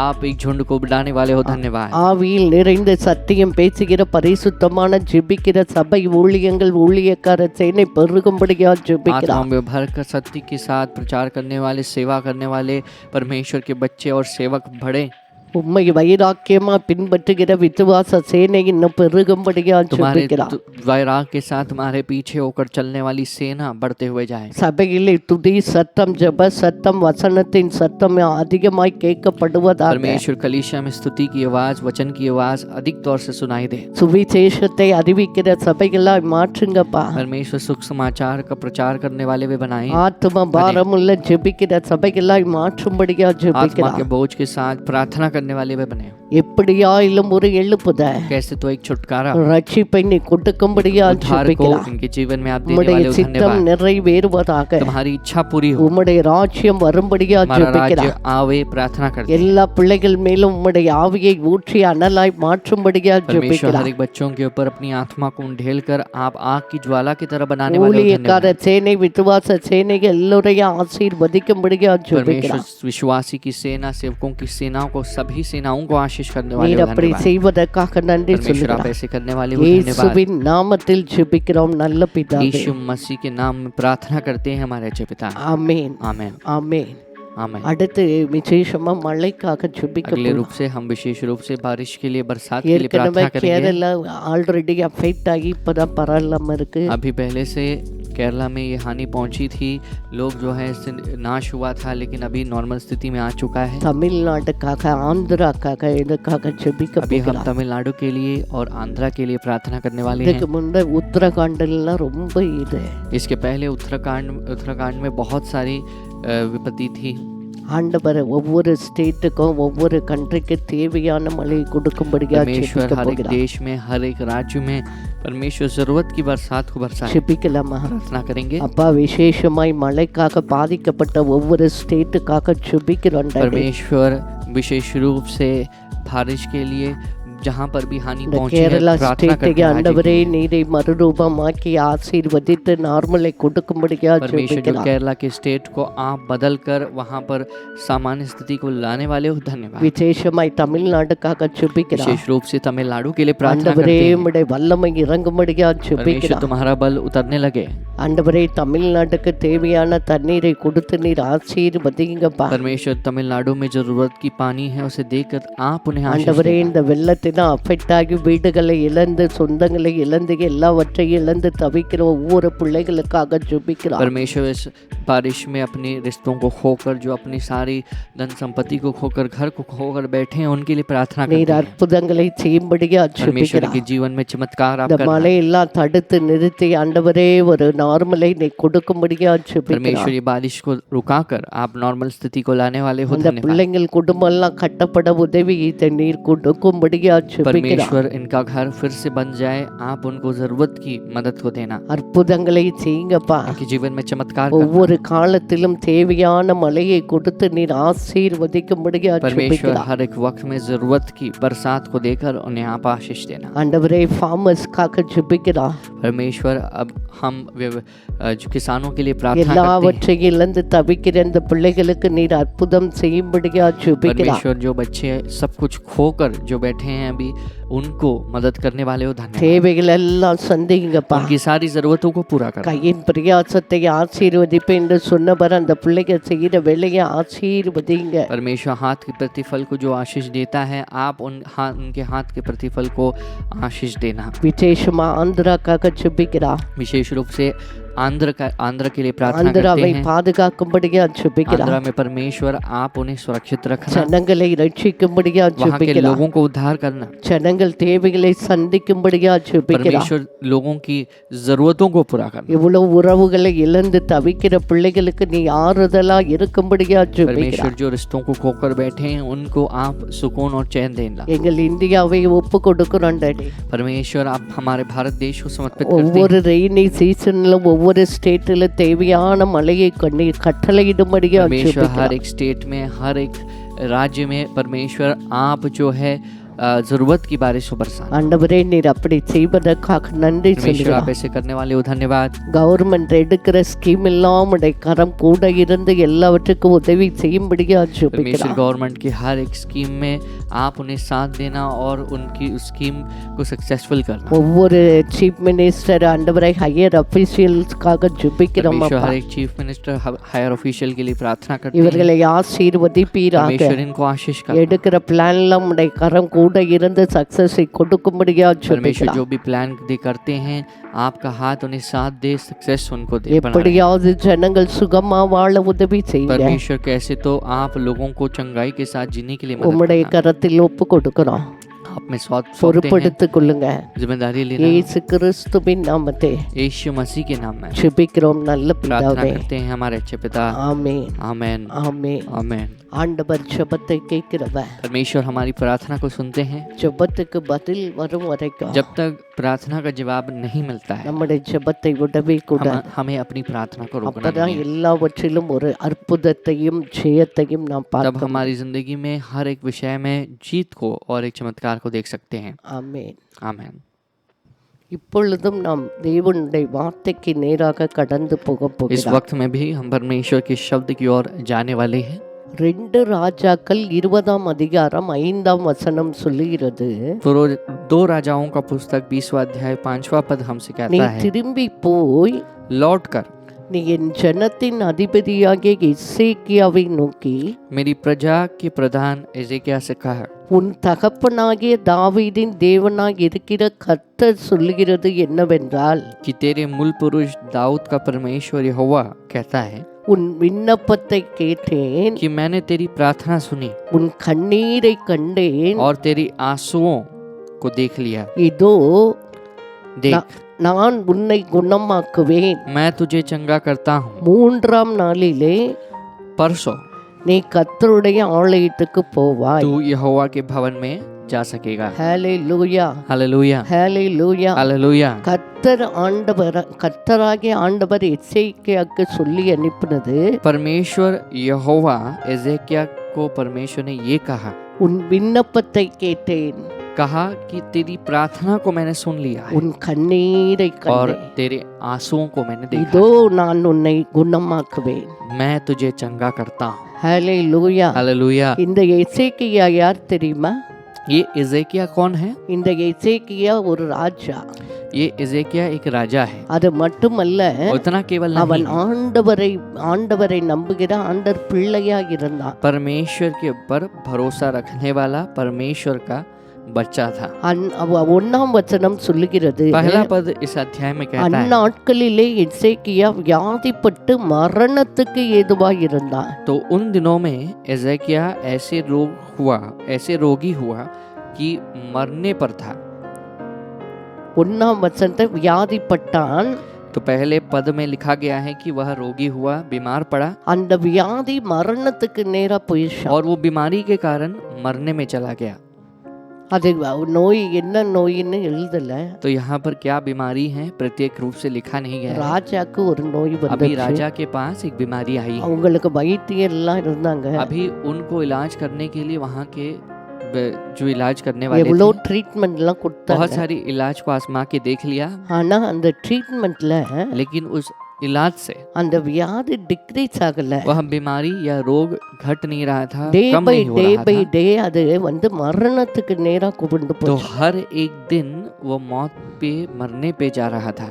आप एक झुंड को बढ़ाने वाले हो, धन्यवाद। ஆவியில் நிறைந்து சத்தியம் பேசுகிற பரிசுத்தமான ஜெபிக்கிற சபை ஊழியங்கள் ஊழியக்கார சேனை பெருகும்படியா ஜெபிக்கிறோம். आत्मा में भरकर सत्य के साथ प्रचार करने वाले, सेवा करने वाले परमेश्वर के बच्चे और सेवक बढ़े। உம்மை வைராக்கியமா பின்பற்றுகிற விசுவாச சேனை இன்னும் பெருகும்படியா तुम्हारे ஜெபிக்கிறோம். वैराग के साथ तुम्हारे पीछे होकर चलने वाली सेना बढ़ते हुए जाए। சபையிலே துதி சத்தம் ஜெப சத்தம் வசனத்தின் சத்தம் அதிகமாய் கேட்கப்படுவதாக. परमेश्वर कलीसिया में स्तुति की आवाज, वचन की आवाज अधिक तौर से सुनाई दे। சுவிசேஷத்தை அறிவிக்கிற சபைகளாய் மாற்றுங்கப்பா. परमेश्वर सुख समाचार का प्रचार करने वाले वे बनाए। ஆத்ம பாரமுள்ள ஜெபிக்கிற சபைகளாய் மாற்றும்படியா आत्मा ஜெபிக்கிறோம். के बोझ के साथ प्रार्थना करने वाले वे बने। எப்படியாயிலும் ஒரு எழுப்புத कैसे तो एक छुटकारा, ரட்சிப்பை நீ கொடுக்கும்படியா उद्धार को ஜெபிக்கிறோம். इनके जीवन में आप देने உம்முடைய वाले हो, சித்தம் धन्यवाद। நிறைவேறுவதாக तुम्हारी इच्छा पूरी हो, உம்முடைய ராஜ்யம் வரும்படியா हमारा राज्य ஜெபிக்கிறோம். आवे, प्रार्थना करते हैं। எல்லா பிள்ளைகள் மேலும் உம்முடைய ஆவியை ஊற்றி அனலாய் மாற்றும்படியா परमेश्वर हर ஜெபிக்கிறோம். एक बच्चों के ऊपर अपनी आत्मा को ढेल कर आप आग की ज्वाला की तरह बनाने वाले हो, ஊழியக்கார धन्यवाद। சேனை விசுவாச சேனைகள் எல்லோரையும் ஆசீர்வதிக்கும்படியா ஜெபிக்கிறோம். परमेश्वर विश्वासी की सेना, सेवकों की सेनाओं को, सभी सेनाओं को आशीष करने वाले நீர் हो, அப்படி धन्यवाद। செய்வதற்காக நன்றி परमेश्वर आप சொல்லுகிறோம். ऐसे करने वाले हो, धन्यवाद। இயேசுவின் நாமத்தில் ஜெபிக்கிறோம் நல்ல பிதாவே. यीशु मसीह के नाम में प्रार्थना करते हैं हमारे अच्छे पिता। ஆமென் आमेन ஆமென். आमेन। அடுத்து விசேஷமா மழைக்காக ஜெபிக்க अगले போறோம். रूप से हम विशेष रूप से बारिश के लिए, बरसात के लिए ஏற்கனவே प्रार्थना करेंगे। கேரளா ஆல்ரெடி அஃபெக்ட் ஆகி இப்பதான் பரவாயில்லாம இருக்கு. अभी पहले से केरला में ये हानि पहुंची थी, लोग जो है इससे नाश हुआ था, लेकिन अभी नॉर्मल स्थिति में आ चुका है। தமிழ்நாட்டுக்காக ஆந்திராக்காக இதுக்காக ஜெபிக்க अभी हम போகிறோம். तमिलनाडु के लिए और आंध्रा के लिए प्रार्थना करने वाले இதுக்கு हैं। முன்ன உத்தரகாண்ட்லாம் ரொம்ப இது इसके पहले उत्तराखंड में बहुत सारी विपत्ति थी। ஆண்டவர் ஒவ்வொரு ஸ்டேட்டுக்கும் ஒவ்வொரு கண்ட்ரிக்கு தேவையான மழை கொடுக்கும்படியா परमेश्वर ஜெபிக்க हर एक போகிறோம். देश में, हर एक राज्य में परमेश्वर जरूरत की बरसात को बरसाए, ஜெபிக்கலாமா? प्रार्थना करेंगे। அப்பா விசேஷமாய் மழைக்காக பாதிக்கப்பட்ட ஒவ்வொரு ஸ்டேட்டுக்காக ஜெபிக்கிறோம். परमेश्वर विशेष रूप से बारिश के लिए जहाँ पर भी हानि இந்த पहुंची है கேரளா प्रार्थना ஸ்டேட்டுக்கு करते हैं। ஆண்டவரே நீரை மறுரூபமாக்கி ஆசீர்வதித்து நார்மலை கொடுக்கும்படியா परमेश्वर जो ஜெபிக்கிறோம். केरला के स्टेट को आप बदल कर वहाँ पर सामान्य स्थिति को लाने वाले हो, धन्यवाद। விசேஷமாய் தமிழ்நாட்டுக்காக ஜெபிக்கிறோம். विशेष रूप से तमिलनाडु के लिए प्रार्थना ஆண்டவரே करते हैं। உம்முடைய வல்லமை இறங்கும்படியா परमेश्वर ஜெபிக்கிறோம். तुम्हारा बल उतरने लगे। ஆண்டவரே தமிழ்நாட்டுக்கு தேவையான தண்ணீரை கொடுத்து நீர் ஆசீர்வதிங்கப்பா. परमेश्वर तमिलनाडु में जरूरत की पानी है उसे देकर आप उन्हें आशीष ஆண்டவரே दें। இந்த வெள்ளத்தின் நோயினால் அஃபெக்ட் ஆகி வீடுகளை இழந்து சொந்தங்களை இழந்து எல்லாவற்றையும் இழந்து தவிக்கிற ஒவ்வொரு பிள்ளைகளுக்காக ஜெபிக்கிறோம். परमेश्वर इस बारिश में अपने रिश्तों को खोकर, जो अपनी सारी धन संपत्ति को खोकर, घर को खोकर बैठे हैं, उनके लिए प्रार्थना करते நீர் हैं। அற்புதங்களை செய்யும்படியா परमेश्वर ஜெபிக்கிறோம். के जीवन में चमत्कार आप இந்த करना। மழையெல்லாம் தடுத்து நிறுத்தி ஆண்டவரே ஒரு நார்மலை நீ கொடுக்கும்படியா ஜெபிக்கிறோம். परमेश्वर ये बारिश को रुकाकर आप नॉर्मल स्थिति को लाने वाले हो। அந்த धन्यवाद பிள்ளைங்கள் குடும்பம் எல்லாம் கட்டப்பட உதவி இதை நீர் கொடுக்கும்படியா ஜெபிக்கிறோம். परमेश्वर इनका घर फिर से बन जाए, आप उनको जरूरत की मदद को देना, அற்புதங்களை செய்யுங்கப்பா. उनके जीवन में चमत्कार करना। ஒவ்வொரு காலத்திலும் தேவையான மழையை கொடுத்து நீர் ஆசீர்வதிக்கும்படியா परमेश्वर ஜெபிக்கிறோம். हर एक वक्त में जरूरत की बरसात को देकर उन्हें आप आशीष देना। ஆண்டவரே ஃபார்மர்ஸ்க்காக ஜெபிக்கிறோம். परमेश्वर अब हम जो किसानों के लिए प्रार्थना करते हैं। எல்லாவற்றையும் இழந்து தவிக்கிற இந்த பிள்ளைகளுக்கு நீர் அற்புதம் செய்யும்படியா ஜெபிக்கிறோம். परमेश्वर जो बच्चे सब कुछ खोकर जो बैठे हैं अभी, उनको मदद करने वाले हो। धन्यवाद। தேவைகள் எல்லாம் சந்திங்கப்பா. उनकी सारी जरूरतों को पूरा करना। கையின் பிரயாசத்தை ஆசீர்வதிப்பேன் என்று சொன்னவர் அந்த பிள்ளைங்க செய்கிற வேலையை ஆசீர்வதிங்க. परमेश्वर हाथ के प्रतिफल को जो आशीष देता है, आप उनके हाथ के प्रतिफल को आशीष देना। விசேஷமா ஆந்திராக்காக ஜெபிக்கிறா. विशेष रूप से आंध्र के लिए प्रार्थना करते ஆந்திராவை हैं। பாதுகாக்கும்படியா ஜெபிக்கிறா. आंध्रा में परमेश्वर आप उन्हें सुरक्षित रखना, ஜனங்களை ரட்சிக்கும்படியா वहाँ के ஜெபிக்கிறா. लोगों को उद्धार करना। ஜனங்கள் தேவைகளை சந்திக்கும்படியா ஜெபிக்கிறா. परमेश्वर लोगों की जरूरतों को पूरा करना। இவ்வளவு உறவுகளை இழந்து தவிக்கிற பிள்ளைகளுக்கு நீ ஆறுதலா இருக்கும்படியா ஜெபிக்கிறா. परमेश्वर जो रिश्तों को खोकर बैठे हैं, उनको आप सुकून और चैन देना। எங்கள் இந்தியாவை ஒப்பு கொடுக்கிறோம் டாடி. परमेश्वर आप हमारे भारत देश को समर्पित करते हैं। ஒவ்வொரு ரெய்னி சீசன்ல ஒவ்வொரு ஸ்டேட்ல தேவையான மழையை கட்டளையிடும்படியா परमेश्वर ஜெபிக்கிறோம். हर एक स्टेट में, हर एक राज्य में परमेश्वर आप जो है जरूरत की बारिश को बरसाना। ஆண்டவரே நீர் அப்படி செய்வதற்காக நன்றி परमेश्वर आप சொல்கிறோம். ऐसे करने वाले हो। धन्यवाद। கவர்மெண்ட் எடுக்கிற ஸ்கீம் எல்லாம் உடைய கரம் கூட இருந்து எல்லாவற்றுக்கும் உதவி செய்யும்படியா परमेश्वर ஜெபிக்கிறோம். गवर्नमेंट की हर एक स्कीम में आप उन्हें साथ देना और उनकी उस स्कीम को सक्सेसफुल करना। ஒவ்வொரு சீஃப் மினிஸ்டர் ஆண்டவரை ஹையர் அபிஷியல்ஸ்க்காக ஜெபிக்கிறோம். परमेश्वर அப்பா हर एक चीफ मिनिस्टर, हायर ऑफिशियल के लिए प्रार्थना करते हैं। இவர்களை ஆசீர்வதிப்பீராக. परमेश्वर इनको आशीष करना। எடுக்கிற பிளான்லாம் உடைய கரம் கூட இருந்து சக்சஸை கொடுக்கும்படியா परमेश्वर ஜெபிக்கிறோம். जो भी प्लान दे करते हैं, आपका हाथ उन्हें साथ दे, सक्सेस उनको दे। எப்படியாவது ஜனங்கள் சுகமா வாழ உதவி செய்யுங்க. परमेश्वर कैसे तो आप लोगों को चंगाई के साथ जीने के लिए मदद உம்முடைய करना। கரத்தில் ஒப்பு கொடுக்கிறோம். आप में सौंपते हैं, பொறுப்படுத்திக் கொள்ளுங்க. जिम्मेदारी लेना। இயேசு கிறிஸ்துவின் நாமத்தை यीशु मसीह के नाम में ஜெபிக்கிறோம் நல்ல प्रार्थना பிதாவே. करते हैं हमारे अच्छे पिता। ஆமென் आमेन ஆமென். आमेन। ஆண்டவர் ஜெபத்தை கேட்கிறவர். परमेश्वर हमारी प्रार्थना को सुनते हैं। ஜெபத்துக்கு பதில் வரும் வரைக்கும் जब तक प्रार्थना का जवाब नहीं मिलता है, நம்முடைய ஜெபத்தை விடவே கூடாது. हमें अपनी प्रार्थना को रोकना அப்பதான் नहीं है। எல்லாவற்றிலும் ஒரு அற்புதத்தையும் ஜெயத்தையும் நாம் तब பார்க்க. हमारी जिंदगी में हर एक विषय में जीत को और एक चमत्कार को देख सकते हैं। ஆமென். आमेन। இப்பொழுதும் நாம் தேவனுடைய வார்த்தைக்கு நேராக கடந்து போக इस போகிறோம். वक्त में भी हम परमेश्वर के शब्द की ओर जाने वाले हैं। 2 ராஜாக்கள் 20ஆம் அதிகாரம் 5ஆம் வசனம் சொல்லுகிறது, दो राजाओं का पुस्तक 20वां अध्याय 5वां पद हमसे நீ कहता है, திரும்பி போய் लौट कर நீ என் ஜனத்தின் அதிபதியாகிய எசேக்கியாவை நோக்கி मेरी प्रजा के प्रधान एजेकिया से कहा, உன் தகப்பனாகிய தாவீதின் தேவனாய் இருக்கிற கர்த்தர் சொல்லுகிறது என்னவென்றால், कि तेरे मूल पुरुष दाऊद का परमेश्वर यहोवा कहता है உன் விண்ணப்பத்தை கேட்டேன், कि मैंने तेरी प्रार्थना सुनी உன் கண்ணீரை கண்டேன், और तेरी आंसुओं को देख लिया। இதோ देख, நான் உன்னை குணமாக்குவேன், मैं तुझे चंगा करता हूँ। 3ஆம் நாளிலே परसों நீ கர்த்தருடைய ஆலயத்துக்கு போவாய். तू यहोवा के भवन में जा सकेगा। ஹalleluya हालेलुया ஹalleluya. हालेलुया। கர்த்தராகிய ஆண்டவர் எசேக்கியாவுக்கு சொல்லி அனுப்பினது, परमेश्वर यहोवा एजेकिया को परमेश्वर ने ये कहा உன் விண்ணப்பத்தை கேட்டேன், कि तेरी प्रार्थना को मैंने सुन लिया है உன் கண்ணீரை और கண்டேன், तेरे आंसुओं को मैंने देखा இதோ है। நான் உன்னை குணமாக்குவேன். मैं तुझे चंगा करता हूँ। ஹalleluya. हालेलुया। இந்த எசேக்கியா யார் தெரியுமா? ये एजेकिया कौन है? இந்த எசேக்கியா ஒரு ராஜா. ये एजेकिया एक राजा है। அது மட்டுமல்ல, उतना केवल அவன் नहीं, ஆண்டவரை நம்புகிற ஆண்டவர் பிள்ளையா இருந்தான். परमेश्वर के ऊपर भरोसा रखने वाला परमेश्वर का बच्चा था। ஒன்னாம் வசனம் சொல்லுகிறது, पहला पद इस अध्याय में कहता है, அந்நாட்களிலே எசேக்கியா வியாதிப்பட்டு மரணத்துக்கு ஏதுவாய் இருந்தான். तो उन दिनों में एजेकिया ऐसे रोगी हुआ कि मरने पर था। ஒன்னாம் வசனத்தை வியாதிப்பட்டான். तो पहले पद में लिखा गया है कि वह रोगी हुआ, बीमार पड़ा, அந்த வியாதி மரணத்துக்கு நேரா போயிடுச்சு. और वो बीमारी के कारण मरने में चला गया। அது நோய் என்ன நோயின்னு எழுதல. तो यहाँ पर क्या बीमारी है प्रत्येक रूप से लिखा नहीं गया है। ராஜாக்கு ஒரு நோய் अभी வந்துச்சு. राजा के पास एक बीमारी आई है। அவங்களுக்கு வைத்தியர் எல்லாம் இருந்தாங்க. अभी उनको इलाज करने के लिए वहाँ के जो इलाज करने वाले எவ்வளோ थे, ட்ரீட்மெண்ட் எல்லாம் கொடுத்தாங்க. बहुत सारी इलाज को आजमा के देख लिया, ஆனா அந்த ட்ரீட்மெண்ட்ல लेकिन उस इलाज से அந்த வியாதி டிக்ரீஸ் ஆகல. वह बीमारी या रोग घट नहीं रहा था, டே कम பை नहीं हो டே रहा பை था। டே அது வந்து மரணத்துக்கு நேரா கொண்டு तो போச்சு. हर एक दिन वो मौत पे मरने पे जा रहा था।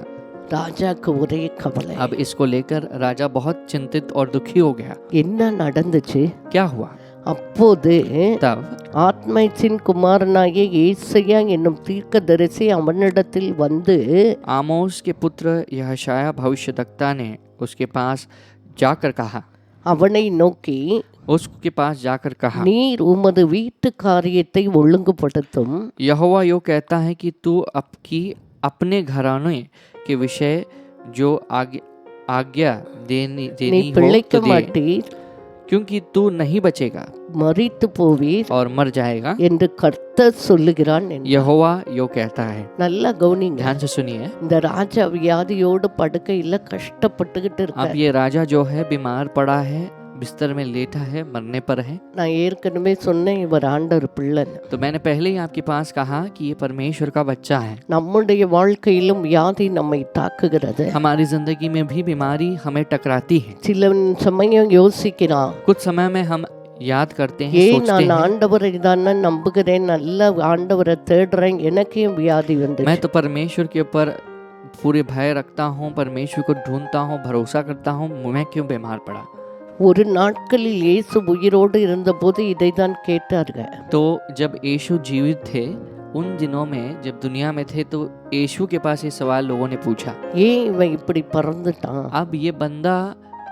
ராஜாக்கு ஒரே கவலை. अब इसको लेकर राजा बहुत चिंतित और दुखी हो गया। என்ன நடந்துச்சு? क्या हुआ? அப்போது तब ஆத்மைச்சின் குமாரனாகிய ஏசாயா என்னும் தீர்க்கதரிசி அவனிடத்தில் வந்து, आमोस के पुत्र यहोशाया भविष्यद्वक्ता ने उसके पास जाकर कहा, அவனை நோக்கி, उसके पास जाकर कहा, நீர் उमது வீட்டு காரியத்தை ஒழுங்குபடுத்தும். यहोवा यो कहता है कि तू अपने घराने के विषय जो आज्ञा நீ देनी हो பிழைக்க तो दे, மாட்டீர், क्योंकि तू नहीं बचेगा மரித்து போவீர் और मर जाएगा, என்று கர்த்தர் சொல்லுகிறான் என்று. यहोवा यो कहता है। நல்லா கவனிங்க. ध्यान से सुनिए। இந்த ராஜா வியாதியோடு படுக்கையில கஷ்டப்பட்டுக்கிட்டு अब இருக்க. ये राजा जो है बीमार पड़ा है, बिस्तर में लेटा है, मरने पर है। நான் ஏற்கனவே சொன்னேன், இவர் ஆண்டவர் பிள்ளை. तो मैंने पहले ही आपके पास कहा कि ये परमेश्वर का बच्चा है। நம்முடைய வாழ்க்கையிலும் வியாதி நம்மை தாக்குகிறது. हमारी जिंदगी में भी बीमारी हमें टकराती है। சில சமயம் யோசிக்கிறான், कुछ समय में हम याद करते हैं, ஏன் सोचते நான் हैं, ஆண்டவரை தானே நம்புகிறேன், நல்ல ஆண்டவரை தேடுறேன், எனக்கே வியாதி வந்து. मैं तो परमेश्वर के ऊपर पूरे भय रखता हूँ, परमेश्वर को ढूंढता हूँ, भरोसा करता हूँ, मैं क्यों बीमार पड़ा। ஒரு நாட்களில் இயேசு உயிரோடு இருந்தபோது இதைதான் கேட்டார்கள். तो जब यीशु जीवित थे, उन दिनों में जब दुनिया में थे, तो यीशु के पास ये सवाल लोगों ने पूछा, ஏன் இவன் இப்படி பறந்துட்டான்? अब ये बंदा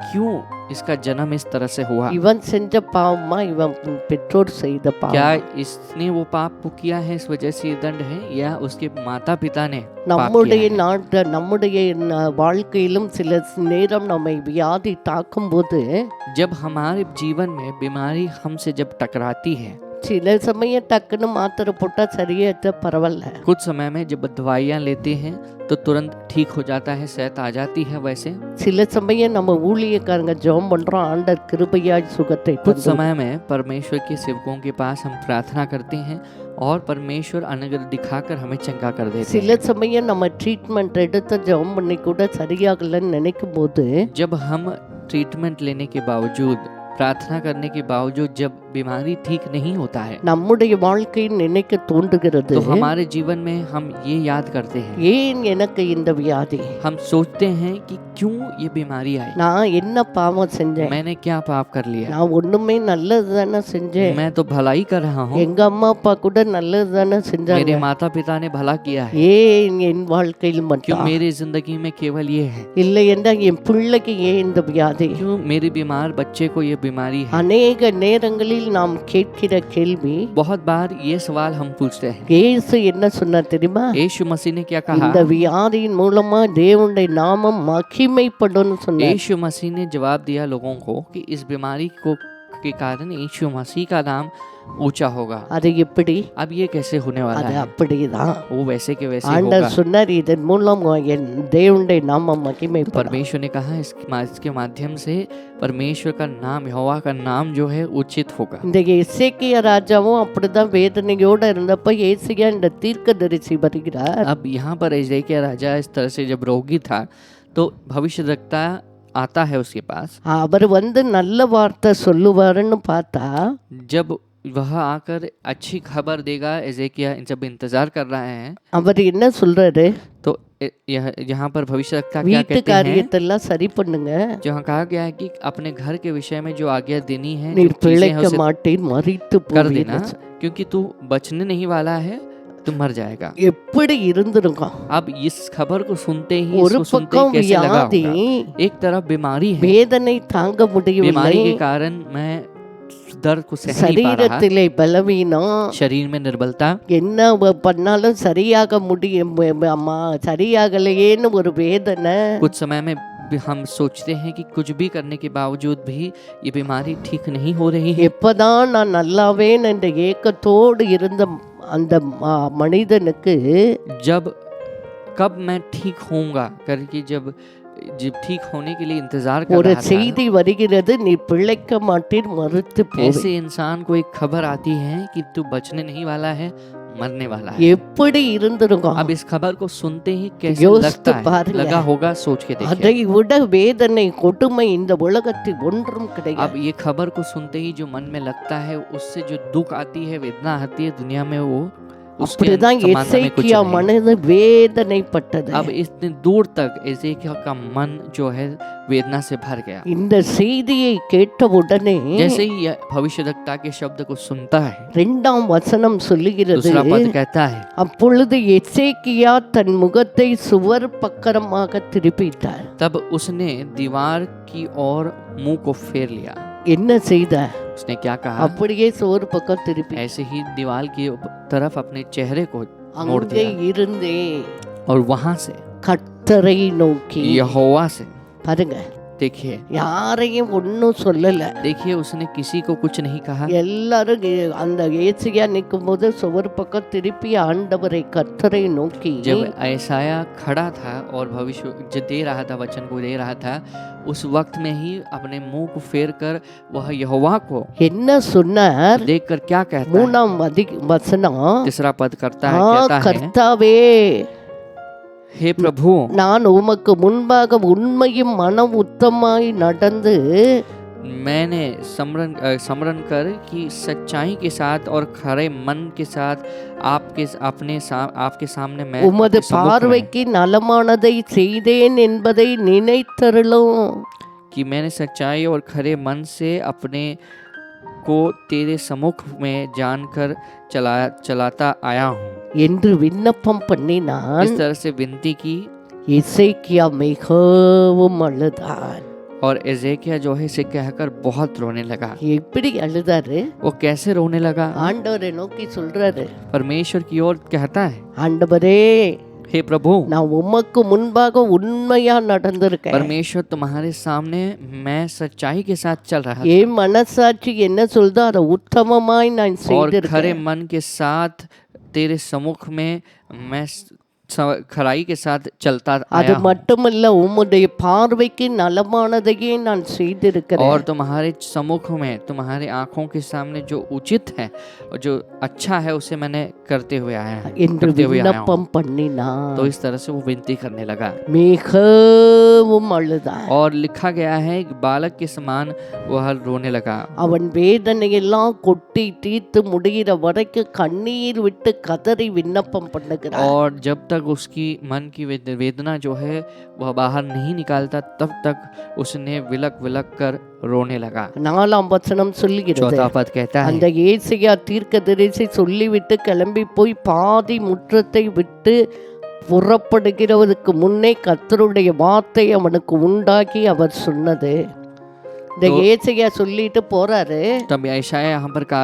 क्यों इसका जन्म इस तरह से हुआ? இவன் செஞ்ச பாவமா, இவன் பெற்றோர் செய்த क्या பாவம்? इसने वो पाप को किया है, इस वजह से ये दंड है, या उसके माता पिता ने पाप நம்முடைய किया है? நம்முடைய வாழ்க்கையிலும் சில நேரம் நம்மை வியாதி தாக்கும் போது, जब हमारे जीवन में बीमारी हमसे जब टकराती है, சில சமயம் டக்குன்னு மாத்திரை போட்டா சரியாயிட்ட பரவாயில்ல. कुछ समय में जब दवाइयाँ लेते हैं तो तुरंत ठीक हो जाता है, सेहत आ जाती है। वैसे சில சமயம் நம்ம ஊழியக்காரங்க ஜெபம் பண்றோம், ஆண்டவர் கிருபையாய் சுகத்தை कुछ தந்து. समय में परमेश्वर के सेवकों के पास हम प्रार्थना करते हैं और परमेश्वर अनुग्रह दिखाकर हमें चंगा कर देते சில हैं। சமயம் நம்ம ட்ரீட்மெண்ட் எடுத்து ஜெபம் பண்ணி கூட சரியாகலன்னு நினைக்கும் போது, जब हम ट्रीटमेंट लेने के बावजूद, प्रार्थना करने के बावजूद जब बीमारी ठीक नहीं होता है, நம்முடைய வாழ்க்கையை நினைக்க தோன்றுகிறது, तो हमारे जीवन में हम ये याद करते हैं, ஏன் எனக்கு இந்த வியாதி? हम सोचते हैं कि क्यों ये बीमारी आई, நான் என்ன பாவம் செஞ்சேன்? मैंने क्या पाप कर लिया, நான் ஒண்ணுமே நல்லது தானே செஞ்சேன். मैं तो भलाई कर रहा हूँ, எங்க அம்மா அப்பா கூட நல்லது தானே செஞ்சாங்க. मेरे माता पिता ने भला किया है, ஏன் என் வாழ்க்கையில் क्यों மட்டும்? मेरी जिंदगी में केवल ये है, இல்லை என்றால் என் பிள்ளைக்கு ஏன் இந்த வியாதி? क्यों मेरे बीमार बच्चे को ये बीमारी है। அநேக நேரங்களில் நாம் கேட்கிற கேள்வி, बहुत बार ये सवाल हम पूछते हैं। இயேசு என்ன சொன்னார் தெரியுமா? यीशु मसीह ने क्या कहा? இந்த வியாதியின் மூலமா தேவனுடைய நாமம் மகிமைப்படும்னு சொன்னார். यीशु मसीह ने जवाब दिया लोगों को कि इस बीमारी को के कारण यीशु मसीह का नाम ऊंचा होगा। அது எப்படி? अब ये कैसे होने वाला அது है? அப்படிதான். वो वैसे के वैसे ஆண்டவர் होगा। சொன்னார், இதன் மூலம் என் தேவனுடைய நாமம் மகிமைப்படும். परमेश्वर ने कहा इसके माध्यम से परमेश्वर का नाम, यहोवा का नाम जो है उचित होगा। இந்த எசேக்கியா ராஜாவும் அப்படிதான் வேதனையோட இருந்தப்ப ஏசியா இந்த தீர்க்கதரிசி வருகிறார். अब यहाँ पर एजेकिया राजा इस तरह से जब रोगी था, तो भविष्यद्वक्ता आता है उसके पास। அவர் வந்து நல்ல வார்த்தை சொல்லுவாருன்னு பார்த்தா, जब वह आकर अच्छी खबर देगा, एजेकिया इन सब इंतजार कर रहे हैं, அவர் என்ன சொல்றாரு? तो यहाँ पर भविष्यद्वक्ता क्या வீட்டு कहते हैं? காரியத்தெல்லாம் சரி பண்ணுங்க, जहाँ कहा गया है कि अपने घर के विषय में जो आज्ञा देनी है, जो நீர் चीजें हैं பிழைக்க उसे மாட்டீர், மரித்து कर देना, போவீர். क्योंकि तू बचने नहीं वाला है, तू मर जाएगा। எப்படி இருந்திருக்கும்? अब इस खबर को सुनते ही, ஒரு इसको सुनते ही பக்கம் कैसे लगा வியாதி, होगा? एक तरफ बीमारी है, வேதனை தாங்க முடியவில்லை, बीमारी के कारण मैं दर्द को सह नहीं पा रहा, சரீரத்திலே பலவீனம், शरीर में निर्बलता, என்ன பண்ணாலும் சரியாக முடியும், அம்மா சரியாகலையேன்னு ஒரு வேதனை. कुछ समय में हम सोचते हैं कि कुछ भी करने के बावजूद भी ये बीमारी ठीक नहीं हो रही है। எப்பதான் நான் நல்லாவேன் என்ற ஏக்கத்தோடு இருந்த அந்த மனிதனுக்கு जब कब मैं ठीक होऊंगा करके जब ठीक होने के लिए इंतजार कर ஒரு रहा था, செய்தி வருகிறது, நீ பிழைக்க மாட்டீர், மறுத்து போவே. ऐसे इंसान को एक खबर आती है कि तू बचने नहीं वाला है, मरने वाला है। எப்படி இருந்திருக்கும்? अब इस खबर को सुनते ही कैसे யோசித்து लगता है, பாருங்க. लगा होगा, सोच के देखिए। அதை விட வேதனை கொடுமை இந்த உலகத்தில் ஒன்றும் अब கிடையாது. ये खबर को सुनते ही जो मन में लगता है, उससे जो दुख आती है, वेदना आती है दुनिया में, वो उसके அப்படிதான் समानता में कुछ எசேக்கியா नहीं। மனது வேதனைப்பட்டது. अब इतने दूर तक एजेकिया का मन जो है वेदना से भर गया। இந்த செய்தியை கேட்ட உடனே जैसे ही यह भविष्यद्वक्ता के शब्द को सुनता है, 2ஆம் வசனம் சொல்லுகிறது, दूसरा पद कहता है, அப்பொழுது எசேக்கியா தன் முகத்தை சுவர் பக்கரமாக திருப்பிட்டார். तब उसने दीवार की ओर मुंह को फेर लिया। என்ன செய்த? उसने क्या कहा? அப்படியே சுவர் பக்கம் திருப்பி ऐसे ही दीवार की तरफ अपने चेहरे को मोड़ அங்கே दिया இருந்தே और वहां से கர்த்தரை நோக்கி, यहोवा से, பாருங்க, देखिए யாரையும் ஒன்னும் சொல்லல. देखिए उसने किसी को कुछ नहीं कहा। எல்லாரும் அந்த ஏசியா நிற்கும் போது சுவர் பக்கம் திருப்பி ஆண்டவரை கர்த்தரை நோக்கி, जब ऐसाया खड़ा था और भविष्य जो दे रहा था, वचन को दे रहा था, उस वक्त में ही अपने मुंह को फेर कर वह यहोवा को என்ன சொன்னார்? देखकर क्या कहता है? 3ஆம் வசனம், तीसरा पद करता है, कहता है, கர்த்தாவே, हे प्रभु, நான் உமக்கு முன்பாக உண்மையும் மன उத்தமாய் நடந்து मैंने समरण कर कि सच्चाई के साथ और खरे मन के साथ आपके सामने मैं உமது आपके सम्मुख में, பார்வைக்கு நலமானதை செய்தேன் என்பதை நினைத்தருளும். कि मैंने सच्चाई और खरे मन से अपने को तेरे सम्मुख में जानकर चलाता आया हूँ। என்று விண்ணப்பம் பண்ணினான். इस तरह से विनती की எசேக்கியா மிகவும் அழுதான். और एजेकिया जो है इसे कहकर बहुत रोने लगा। எப்படி அழுதாரு? वो कैसे रोने लगा? ஆண்டவரை நோக்கி சொல்றாரு, परमेश्वर की ओर कहता है, ஆண்டவரே, हे प्रभु, நான் உமக்கு முன்பாக உண்மையா நடந்திருக்கேன். परमेश्वर तुम्हारे सामने मैं सच्चाई के साथ चल रहा था என் மனசாட்சி என்ன சொல்தோ அதை உத்தமமாய் நான் और खरे செய்திருக்கேன். मन के साथ तेरे सम्मुख में मैं खराई के साथ चलता அது आया हूँ। மட்டுமல்ல, உம்முடைய பார்வைக்கு நலமானதையே நான் और செய்திருக்கிறேன். तुम्हारे सम्मुख में, तुम्हारे आंखों के सामने जो उचित है और जो अच्छा है, उसे मैंने करते हुए आया என்று हूँ। விண்ணப்பம் பண்ணினான். तो इस तरह से वो विनती करने लगा மிகவும் அழுதான். और लिखा गया है कि बालक के समान वह रोने लगा। அவன் வேதனையெல்லாம் கொட்டி தீர்த்து முடிகிற வரைக்கும் கண்ணீர் விட்டு கதறி விண்ணப்பம் பண்ணுகிறான். और जब तक उसकी मन की वेदना जो है वह बाहर नहीं निकालता, तब तक उसने विलक विलक कर रोने लगा। 4ஆம் வசனம் சொல்லுகிறது, चौथा पद कहता है, அந்த ஏசியா தீர்க்கதரிசி சொல்லிவிட்டு கிளம்பி போய் பாதி முற்றத்தை விட்டு புறப்படுகிறவருக்கு முன்னே கர்த்தருடைய வார்த்தை அவனுக்கு உண்டாகி அவர் சொன்னது. இந்த ஏசியா சொல்லிட்டு போறாரு. तब यशायाह यहाँ पर का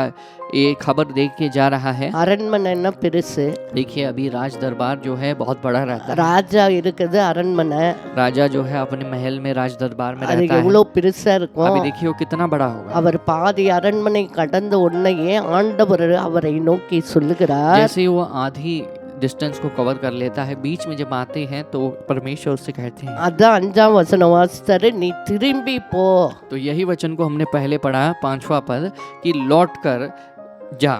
ये खबर देख के जा रहा है। அரண்மனை என்ன பெருசு? देखिए अभी राज दरबार जो है बहुत बड़ा रहता है। ராஜா இருக்குது, அரண்மனை राजा जो है अपने महल में, राज दरबार में அது रहता है। எவ்வளவு பெருசா இருக்கும். अभी देखिए वो कितना बड़ा होगा। அவர் பாதி அரண்மனை கடந்த உடனேயே ஆண்டவர் அவரை நோக்கி சொல்லுகிறார், जैसे ही वो आधी डिस्टेंस को कवर कर लेता है, बीच में जब आते हैं तो परमेश्वर उससे कहते हैं, அதான் 5ஆம் வசனம் வாசித்தாரு, நீ திரும்பி போ. तो यही वचन को हमने पहले पढ़ा, 5वां पद, कि लौट कर जा।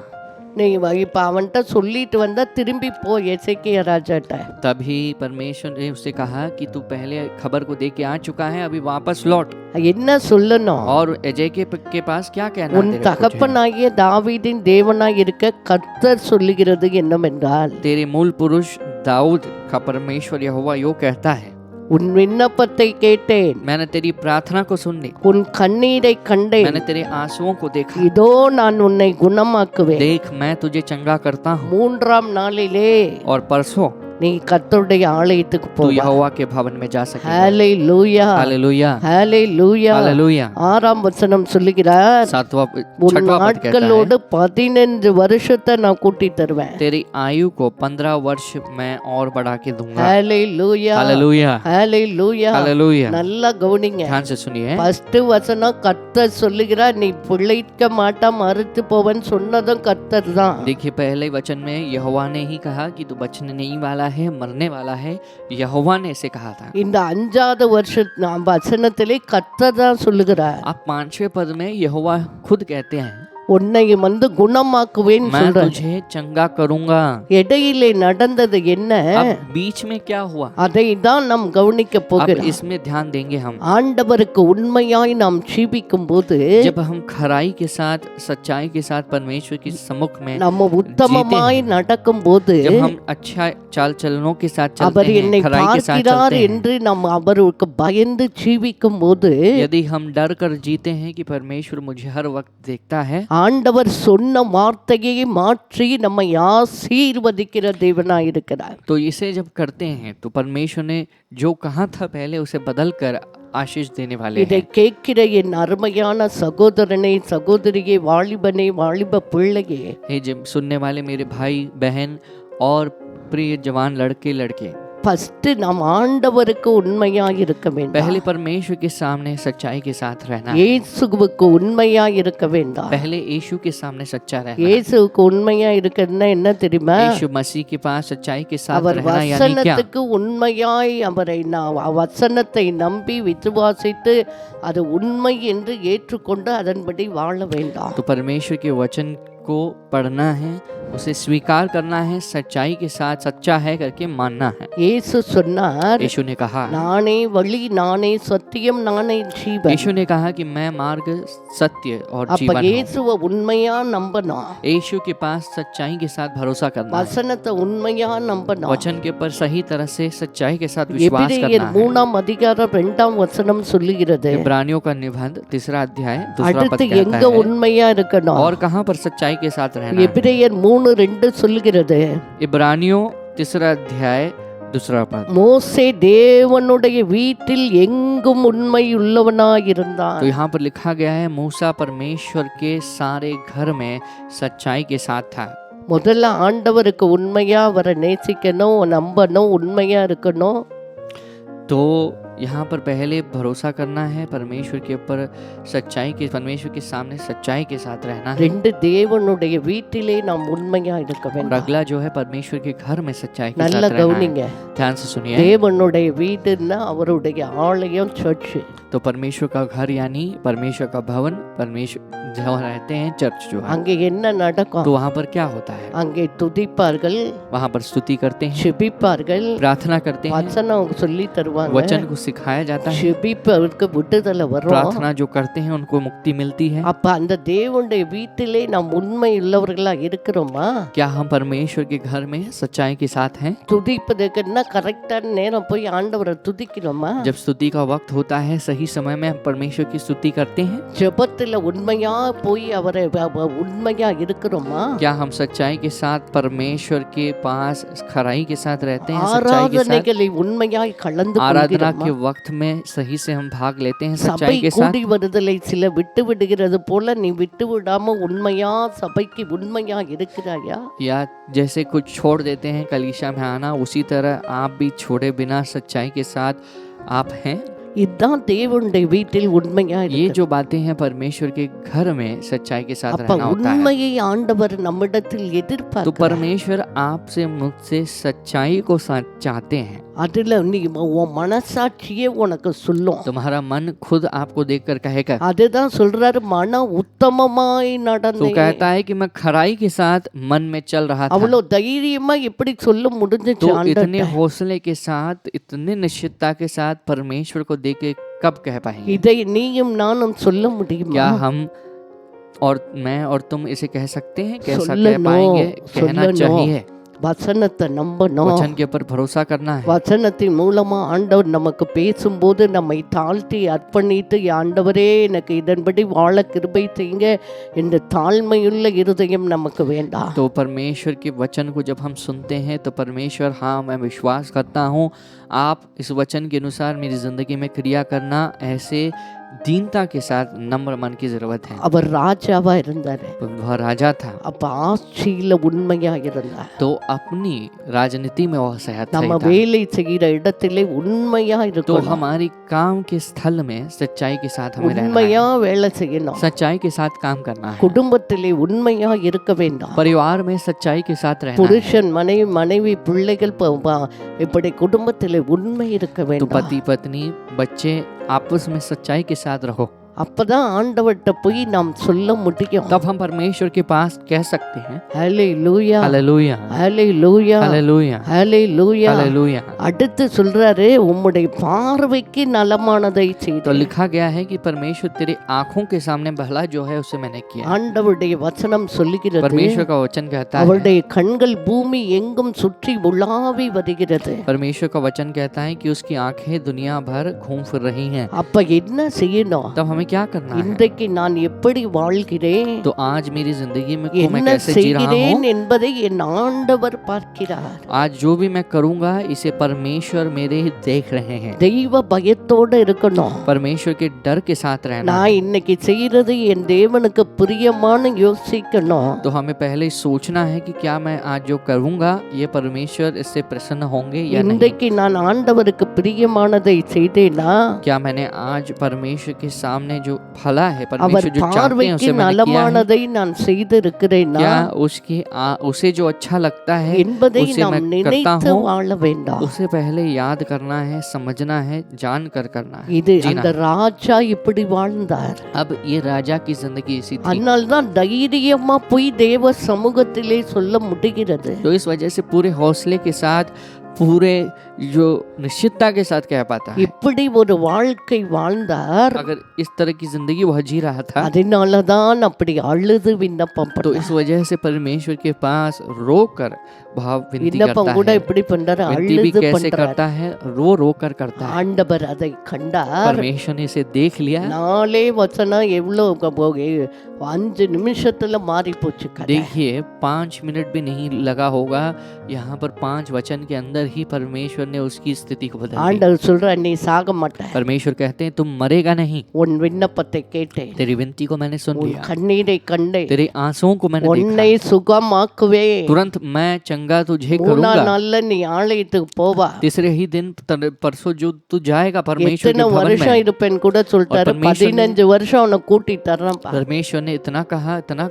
நீ இப்ப அவன்கிட்ட சொல்லிட்டு வந்தா திரும்பி போ எசேக்கியா ராஜாட்ட. तभी परमेश्वर ने उससे कहा कि तू पहले खबर को दे के आ चुका है, अभी वापस लौट। என்ன சொல்லணும்? और अजय के पास क्या कहना உன் तेरे कुछ है? தகப்பனாகிய தாவீதின் தேவனாய் இருக்க கர்த்தர் சொல்லுகிறது என்னவென்றால், तेरे मूल पुरुष दाऊद का परमेश्वर यहोवा यो कहता है, உன் விண்ணப்பத்தை கேட்டேன், मैंने तेरी प्रार्थना को सुन ली, உன் கண்ணீரை கண்டேன், मैंने तेरे आंसुओं को देखा। இதோ நான் உன்னை குணமாக்குவேன், देख मैं तुझे चंगा करता हूँ, மூன்றாம் நாளிலே और परसों நீ கர்த்தருடைய ஆலயத்துக்கு तू போவா. यहोवा के भवन में जा सकेगा। ஹalleluya, हालेलुया, ஹalleluya. हालेलुया। 6ஆம் வசனம் சொல்லுகிறார், सातवां உன் छठवां पद कहता நாட்களோடு है 15 வருஷத்தை நான் கூட்டி தருவேன். तेरी आयु को 15 वर्ष मैं और बढ़ा के दूंगा। ஹalleluya, हालेलुया, ஹalleluya. हालेलुया। நல்லா கவனிங்க. ध्यान से सुनिए। ஃபர்ஸ்ட் வசனம் கர்த்தர் சொல்லுகிறார், நீ பிழைக்க மாட்டா மறுத்து போவன் சொன்னதும் கர்த்தர் தான். देखिए पहले वचन में यहोवा ने ही कहा कि तू बचने नहीं वाला है, मरने वाला है। यहोवा ने इसे कहा था। இந்த 5வது வசனத்திலே கர்த்தர் தான் சொல்லுகிறார், आप 5वें पद में यहोवा खुद कहते हैं உன்னை குணமாக்குவேன் मैं சொல்றார். तुझे चंगा करूंगा। இடையிலே நடந்தது என்ன, अब बीच में क्या हुआ, அதை தான் நாம் கவனிக்க अब போகிறோம். इसमें ध्यान देंगे हम। ஆண்டவருக்கு உண்மையாய் நாம் ஜீவிக்கும் போது, जब हम खराई के साथ, सच्चाई के साथ परमेश्वर के सम्मुख में, நம்ம உத்தமமாய் நடக்கும் போது, जब हम अच्छा चाल चलनों के साथ चलते அவர் हैं, என்னை खराई के साथ பார்க்கிறார் चलते हैं, என்று நாம் அவருக்கு பயந்து ஜீவிக்கும் போது, यदि हम डर कर जीते हैं कि परमेश्वर मुझे हर वक्त देखता है, ஆண்டவர் சொன்ன வார்த்தையை மாற்றி நம்மை ஆசீர்வதிக்கிற தேவனாய் இருக்கிறார். तो इसे जब करते हैं तो परमेश्वर ने जो कहा था पहले उसे बदल कर आशीष देने वाले இதை हैं। கேட்கிற என் அருமையான சகோதரனை, சகோதரியே, வாலிபனே, வாலிப பிள்ளையே, हे जब सुनने वाले मेरे भाई बहन और प्रिय जवान लड़के लड़के, ஃபர்ஸ்ட் நாம் ஆண்டவருக்கு உண்மையாய் இருக்க வேண்டும். पहले परमेश्वर के सामने सच्चाई के साथ रहना है। இயேசுவுக்கு உண்மையாய் இருக்க வேண்டாம். पहले यीशु के सामने सच्चा रहना है। இயேசுவுக்கு உண்மையா இருக்கிறதுனா என்ன தெரியுமா, यीशु मसीह के पास सच्चाई के साथ அவர் रहना यानी क्या, வசனத்துக்கு உண்மையாய் அவரை வசனத்தை நம்பி விசுவாசித்து அது உண்மை என்று ஏற்றுக்கொண்டு அதன்படி வாழ வேண்டாம். तो परमेश्वर के वचन को पढ़ना है, उसे स्वीकार करना है, सच्चाई के साथ सच्चा है करके मानना है। இயேசு சொன்னார், यीशु ने कहा, நானே வழி, நானே சத்தியம், நானே ஜீவன். यीशु ने कहा कि मैं मार्ग, सत्य और அப்ப जीवन हूँ। இயேசுவை உண்மையா நம்பணும், यीशु के पास सच्चाई के साथ भरोसा करना है, வசனத்தை உண்மையா நம்பணும். वचन के ऊपर सही तरह से सच्चाई के साथ विश्वास எபிரேயர் करना है। 3ஆம் அதிகாரம் 2ஆம் வசனம் சொல்லுகிறது, इब्रानियों का निबंध 3 अध्याय 2 पद அடுத்து कहता எங்க है, உண்மையா இருக்கணும். और कहाँ पर सच्चाई के साथ रहना है। எபிரேயர் 3:2 சொல்லுகிறது, इब्रानियों 3 अध्याय 2 पद, மோசே தேவனுடைய வீட்டில் எங்கும் உண்மை உள்ளவனாயிருந்தான். तो यहाँ पर लिखा गया है मूसा परमेश्वर के सारे घर में सच्चाई के साथ था। முதல்ல ஆண்டவருக்கு உண்மையா அவரை நேசிக்கணும், நம்பணும், உண்மையா இருக்கணும். तो यहाँ पर पहले भरोसा करना है परमेश्वर के ऊपर, सच्चाई के, परमेश्वर के सामने सच्चाई के साथ रहना है। 2 தேவனுடைய வீட்டிலே நாம் உண்மையா இருக்க और வேண்டும். अगला जो है परमेश्वर के घर में सच्चाई के நல்ல साथ रहना है। கவனிங்க, ध्यान से सुनिए। தேவனுடைய வீடுன்னா அவருடைய ஆலயம், சர்ச். तो परमेश्वर का घर यानी परमेश्वर का भवन, परमेश्वर जहाँ रहते हैं, चर्च जो है। அங்கே என்ன நடக்கும், तो वहाँ पर क्या होता है, அங்கே துதிப்பார்கள், वहाँ पर स्तुति करते हैं, செபிப்பார்கள், प्रार्थना करते हैं, வசனம் சொல்லி தருவாங்க. वचन को सिखाया जाता है, செபிப்பவருக்கு விடுதலை வரும். प्रार्थना जो करते हैं उनको मुक्ति मिलती है। அப்ப அந்த தேவனுடைய வீட்டிலே நாம் உண்மை உள்ளவர்களா இருக்கிறோமா? क्या हम परमेश्वर के घर में सच्चाई के साथ हैं? துதிப்பதற்குன்னா கரெக்டான நேரம் போய் ஆண்டவரை துதிக்கிறோமா? जब स्तुति का वक्त होता है, सही समय में हम परमेश्वर की स्तुति करते हैं। ஜெபத்துல உண்மையா போய் அவரை உண்மையா இருக்கிறோமா? क्या हम सच्चाई के साथ परमेश्वर के पास खराई के साथ रहते हैं, सच्चाई के साथ? ஆராதனைகளை உண்மையாய் கலந்து आराधना கொள்கிறோமா? के वक्त में सही से हम भाग लेते हैं சபை सच्चाई के साथ? கூடி வருதலை சில விட்டு விடுகிறது போல நீ விட்டு விடாம உண்மையா சபைக்கு உண்மையா இருக்கிறாயா? या जैसे कुछ छोड़ देते हैं कलीसिया में आना, उसी तरह आप भी छोड़े बिना सच्चाई के साथ आप हैं? இதுதான் தேவனுடைய வீட்டில் உண்மையா ये இருக்கு. जो बातें हैं परमेश्वर के घर में सच्चाई के साथ அப்ப रहना होता है। உண்மையை ஆண்டவர் நம்மிடத்தில் तो எதிர்பார்க்கிறார். परमेश्वर आपसे, मुझसे सच्चाई को चाहते हैं। அதுல நீ உன் மனசாட்சியே உனக்கு சொல்லும். तुम्हारा मन खुद आपको देखकर कहेगा। அதுதான் சொல்றாரு, மன உத்தமமாய் तो நடந்தே. कहता है कि मैं खराई के साथ मन में चल रहा था। அவ்வளவு தைரியமா எப்படி சொல்ல முடிஞ்சுச்சு तो ஆண்டவர்ட்ட? इतने हौसले के साथ, इतने निश्चितता के साथ परमेश्वर को देख के कब कह पाएंगे? இதை நீயும் நானும் சொல்ல முடியுமா? क्या हम और मैं और तुम इसे कह सकते हैं? कैसा कह சொல்லணும், पाएंगे? कहना சொல்லணும். चाहिए। வசனத்தை நம்பணும். वचन के ऊपर भरोसा करना है। வசனத்தின் மூலமா ஆண்டவர் நமக்கு பேசும்போது நம்மை தாழ்த்தி அர்ப்பணித்து, ஆண்டவரே எனக்கு இதன்படி வாழ கிருபை செய்யுங்க என்ற தாழ்மையுள்ள இருதயம் நமக்கு வேண்டாம். तो परमेश्वर के वचन को जब हम सुनते हैं तो परमेश्वर, हाँ मैं विश्वास करता हूँ आप इस वचन के अनुसार मेरी ज़िंदगी में क्रिया करना, ऐसे दीनता के साथ नम्र मन की ज़रूरत है। அவர் ராஜாவா இருந்தாரு, वह राजा था அப்ப ஆட்சியில உண்மையா இருந்தார். तो अपनी राजनीति में वह सही நம்ம था। வேலை செய்கிற இடத்திலே உண்மையா तो இருக்கணும், हमारी काम के स्थल में सच्चाई के साथ हमें रहना உண்மையா है, வேலை செய்யணும். सच्चाई के साथ काम करना है, குடும்பத்திலே உண்மையா இருக்க வேண்டாம். परिवार में सच्चाई के साथ रहना है। புருஷன் மனைவி பிள்ளைகள் இப்படி குடும்பத்திலே உண்மை இருக்க तो வேண்டாம். पति पत्नी बच्चे आपस में सच्चाई के साथ रहो, அப்பதான் ஆண்டவர்கிட்ட போய் நாம் சொல்ல முடியும். तब हम परमेश्वर के पास कह सकते हैं ஹல்லேலூயா, हालेलुया ஹல்லேலூயா, हालेलुया ஹல்லேலூயா. हालेलुया। அடுத்து சொல்றாரு, உம்முடைய பார்வைக்கு நலமானதை तो செய்து. लिखा गया है कि परमेश्वर तेरे आंखों के सामने भला जो है उसे मैंने किया। ஆண்டவருடைய வசனம் சொல்லுகிறது, परमेश्वर का वचन कहता है, அவருடைய கண்கள் பூமி எங்கும் சுற்றி உலாவி வருகிறது. परमेश्वर का वचन कहता है कि उसकी आंखें दुनिया भर घूम फिर रही हैं। அப்ப என்ன செய்யணும்? तब हमें क्या करना है? இன்றைக்கு நான் எப்படி வாழ்கிறேன், तो आज मेरी जिंदगी में को मैं என்ன कैसे जी रहा செய்கிறேன் हूँ, என்பதை என் ஆண்டவர் பார்க்கிறார். आज जो भी मैं करूँगा इसे परमेश्वर मेरे देख रहे हैं। தெய்வ பயத்தோட இருக்கணும். परमेश्वर के डर के साथ रहना है। நான் இன்னைக்கு செய்யறது என் தேவனுக்கு பிரியமான யோசிக்கணும். तो हमें पहले ही सोचना है कि क्या मैं आज जो करूँगा ये परमेश्वर इससे प्रसन्न होंगे या नहीं। இன்றைக்கு நான் ஆண்டவருக்கு பிரியமானதை செய்தேனா, क्या मैंने आज परमेश्वर के सामने जो भला है, அவர் परमेश्वर जो चाहते हैं பார்வைக்கு उसे मैंने किया है, நலமானதை நான் செய்திருக்கிறேனா क्या उसे जो अच्छा लगता है என்பதை उसे நாம் मैं करता நினைத்து हूँ, வாழ வேண்டாம். उसे पहले याद करना है, समझना है, जान कर करना है, இது जीना அந்த है। ராஜா இப்படி வாழ்ந்தார். अब ये राजा की जिंदगी इसी थी। அதனால்தான் தைரியமா போய் தேவ சமூகத்திலே சொல்ல முடிகிறது. तो इस वजह से पूरे हौसले के साथ, पूरे जो निश्चितता के साथ कह पाता है। இப்படி ஒரு வாழ்க்கை வாழ்ந்தார். अगर इस तरह की जिंदगी वह जी रहा था, அதனாலதான் அப்படி அழுது விண்ணப்பம் तो इस वजह से परमेश्वर के पास रोकर भाव विनती விண்ணப்பம் करता கூட है। இப்படி பண்றாரு, विनती भी அழுது कैसे பண்றாரு. करता है? रो रो कर करता है। ஆண்டவர் அதை கண்டார். परमेश्वर ने इसे देख लिया। நாலே வசனம் எவ்வளவு 5 நிமிஷத்துல மாறி போச்சு கதை. देखिए 5 मिनट भी नहीं लगा होगा, यहाँ पर 5 वचन के अंदर ही परमेश्वर ने उसकी स्थिति को बदल दिया। ஆண்டவர் சொல்ற, நீ சாக மாட்ட, परमेश्वर कहते हैं तुम मरेगा नहीं, உன் விண்ணப்பத்தை கேட்டேன், तेरी विनती को मैंने सुन உன் लिया, கண்ணீரை கண்டேன், तेरे आंसुओं को मैंने உன்னை देखा, சுகமாக்குவே. तुरंत मैं चंगा तुझे மூணாம் करूंगा। நாள்ல நீ ஆலயத்துக்கு போவா. तीसरे ही दिन परसों जो तू जाएगा परमेश्वर के எத்தனை भवन வருஷம் में। இருப்பேன்னு கூட சொல்லிட்டாரு. और परमेश्वर ने- 15 வருஷம் அவனை கூட்டி தர்றேன். परमेश्वर ने इतना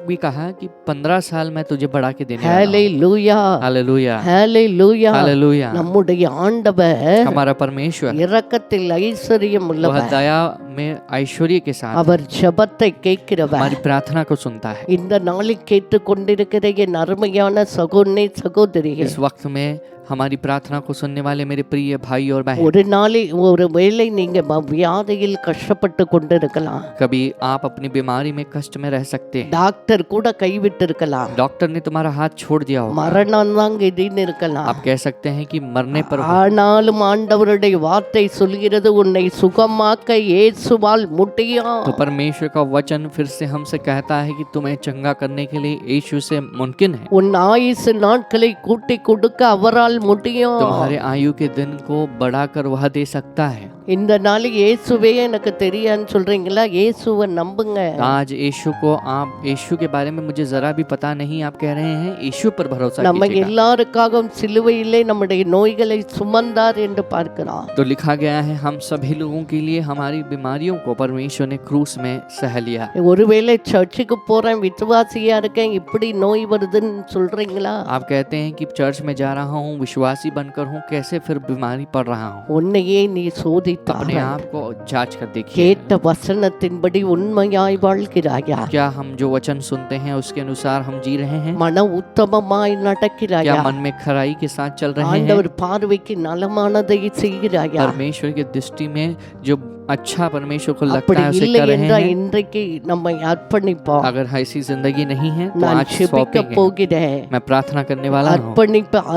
भी कहा कि 15 साल मैं तुझे बढ़ा के देने वाला हूं। ஹல்லேலூயா, हालेलुया ஹல்லேலூயா. हालेलुया। நம்முடைய ஆண்டவர் हमारा परमेश्वर இரக்கத்தில் ஐஸ்வர்யம் वह உள்ளவர். दया में ऐश्वर्य के साथ அவர் ஜெபத்தை கேட்கிறவர். हमारी प्रार्थना को सुनता है। இந்த நாளில் கேட்டுக்கொண்டிருக்கிற என் அருமையான சகோதரிகள், इस वक्त में हमारी प्रार्थना को सुनने वाले मेरे प्रिय भाई और बहन, ஒரு நாளில் ஒரு வேளை நீங்க வியாதியில் கஷ்டப்பட்டு கொண்டிருக்கலாம். कभी आप अपनी बीमारी में कष्ट में रह सकते हैं, டாக்டர் கூட கைவிட்டு இருக்கலாம். डॉक्टर ने तुम्हारा हाथ छोड़ दिया होगा, மரணம் தான் கதின்னு இருக்கலாம். आप कह सकते हैं कि मरने पर हो। ஆனாலும் ஆண்டவருடைய வார்த்தை சொல்கிறது, உன்னை சுகமாக்க இயேசுவால் முடியும். तो परमेश्वर का वचन फिर से हमसे कहता है कि तुम्हें चंगा करने के लिए यीशु से मुमकिन है। உன் ஆயுசு நாட்களை கூட்டி கொடுக்க அவரால் முடியும். तुम्हारे आयु के दिन को बढ़ाकर वह दे सकता है। இந்த நாளில் இயேசுவே எனக்கு தெரியான்னு சொல்றீங்களா? இயேசுவை நம்புங்க. आज यीशु को आप यीशु के बारे में मुझे जरा भी पता नहीं आप कह रहे हैं, यीशु पर भरोसा நம்ம कीजिएगा। எல்லாருக்காகவும் சிலுவையிலே நம்முடைய நோய்களை சுமந்தார் என்று பார்க்கிறோம். तो लिखा गया है हम सभी लोगों के लिए हमारी बीमारियों को परमेश्वर ने क्रूस में सह लिया। ஒருவேளை சர்ச்சுக்கு போறேன், விசுவாசியா இருக்கேன், இப்படி நோய் வருதுன்னு சொல்றீங்களா? आप कहते हैं कि चर्च में जा रहा हूँ, विश्वासी बनकर हूँ, कैसे फिर बीमारी पड़ रहा हूँ? உன்னையே நீ சோதித்தார். अपने आप को जांच कर देखिए। கேட்ட வசனத்தின்படி உண்மையாய் வாழ்கிறாயா? क्या हम जो वचन सुनते हैं उसके अनुसार हम जी रहे हैं? மன உத்தமமாய் நடக்கிறாயா? क्या मन में खराई के साथ चल रहे हैं? ஆண்டவர் பார்வைக்கு நலமானதை செய்கிறாயா? परमेश्वर की दृष्टि में जो अच्छा परमेश्वर को लगता அப்படி है उसे இல்லை कर रहे என்றால் हैं। இன்றைக்கு நம்மை அர்ப்பணிப்போம். अगर ऐसी जिंदगी नहीं है तो நான் आज ஜெபிக்க सौंपेंगे। போகிறேன். मैं प्रार्थना करने वाला हूँ।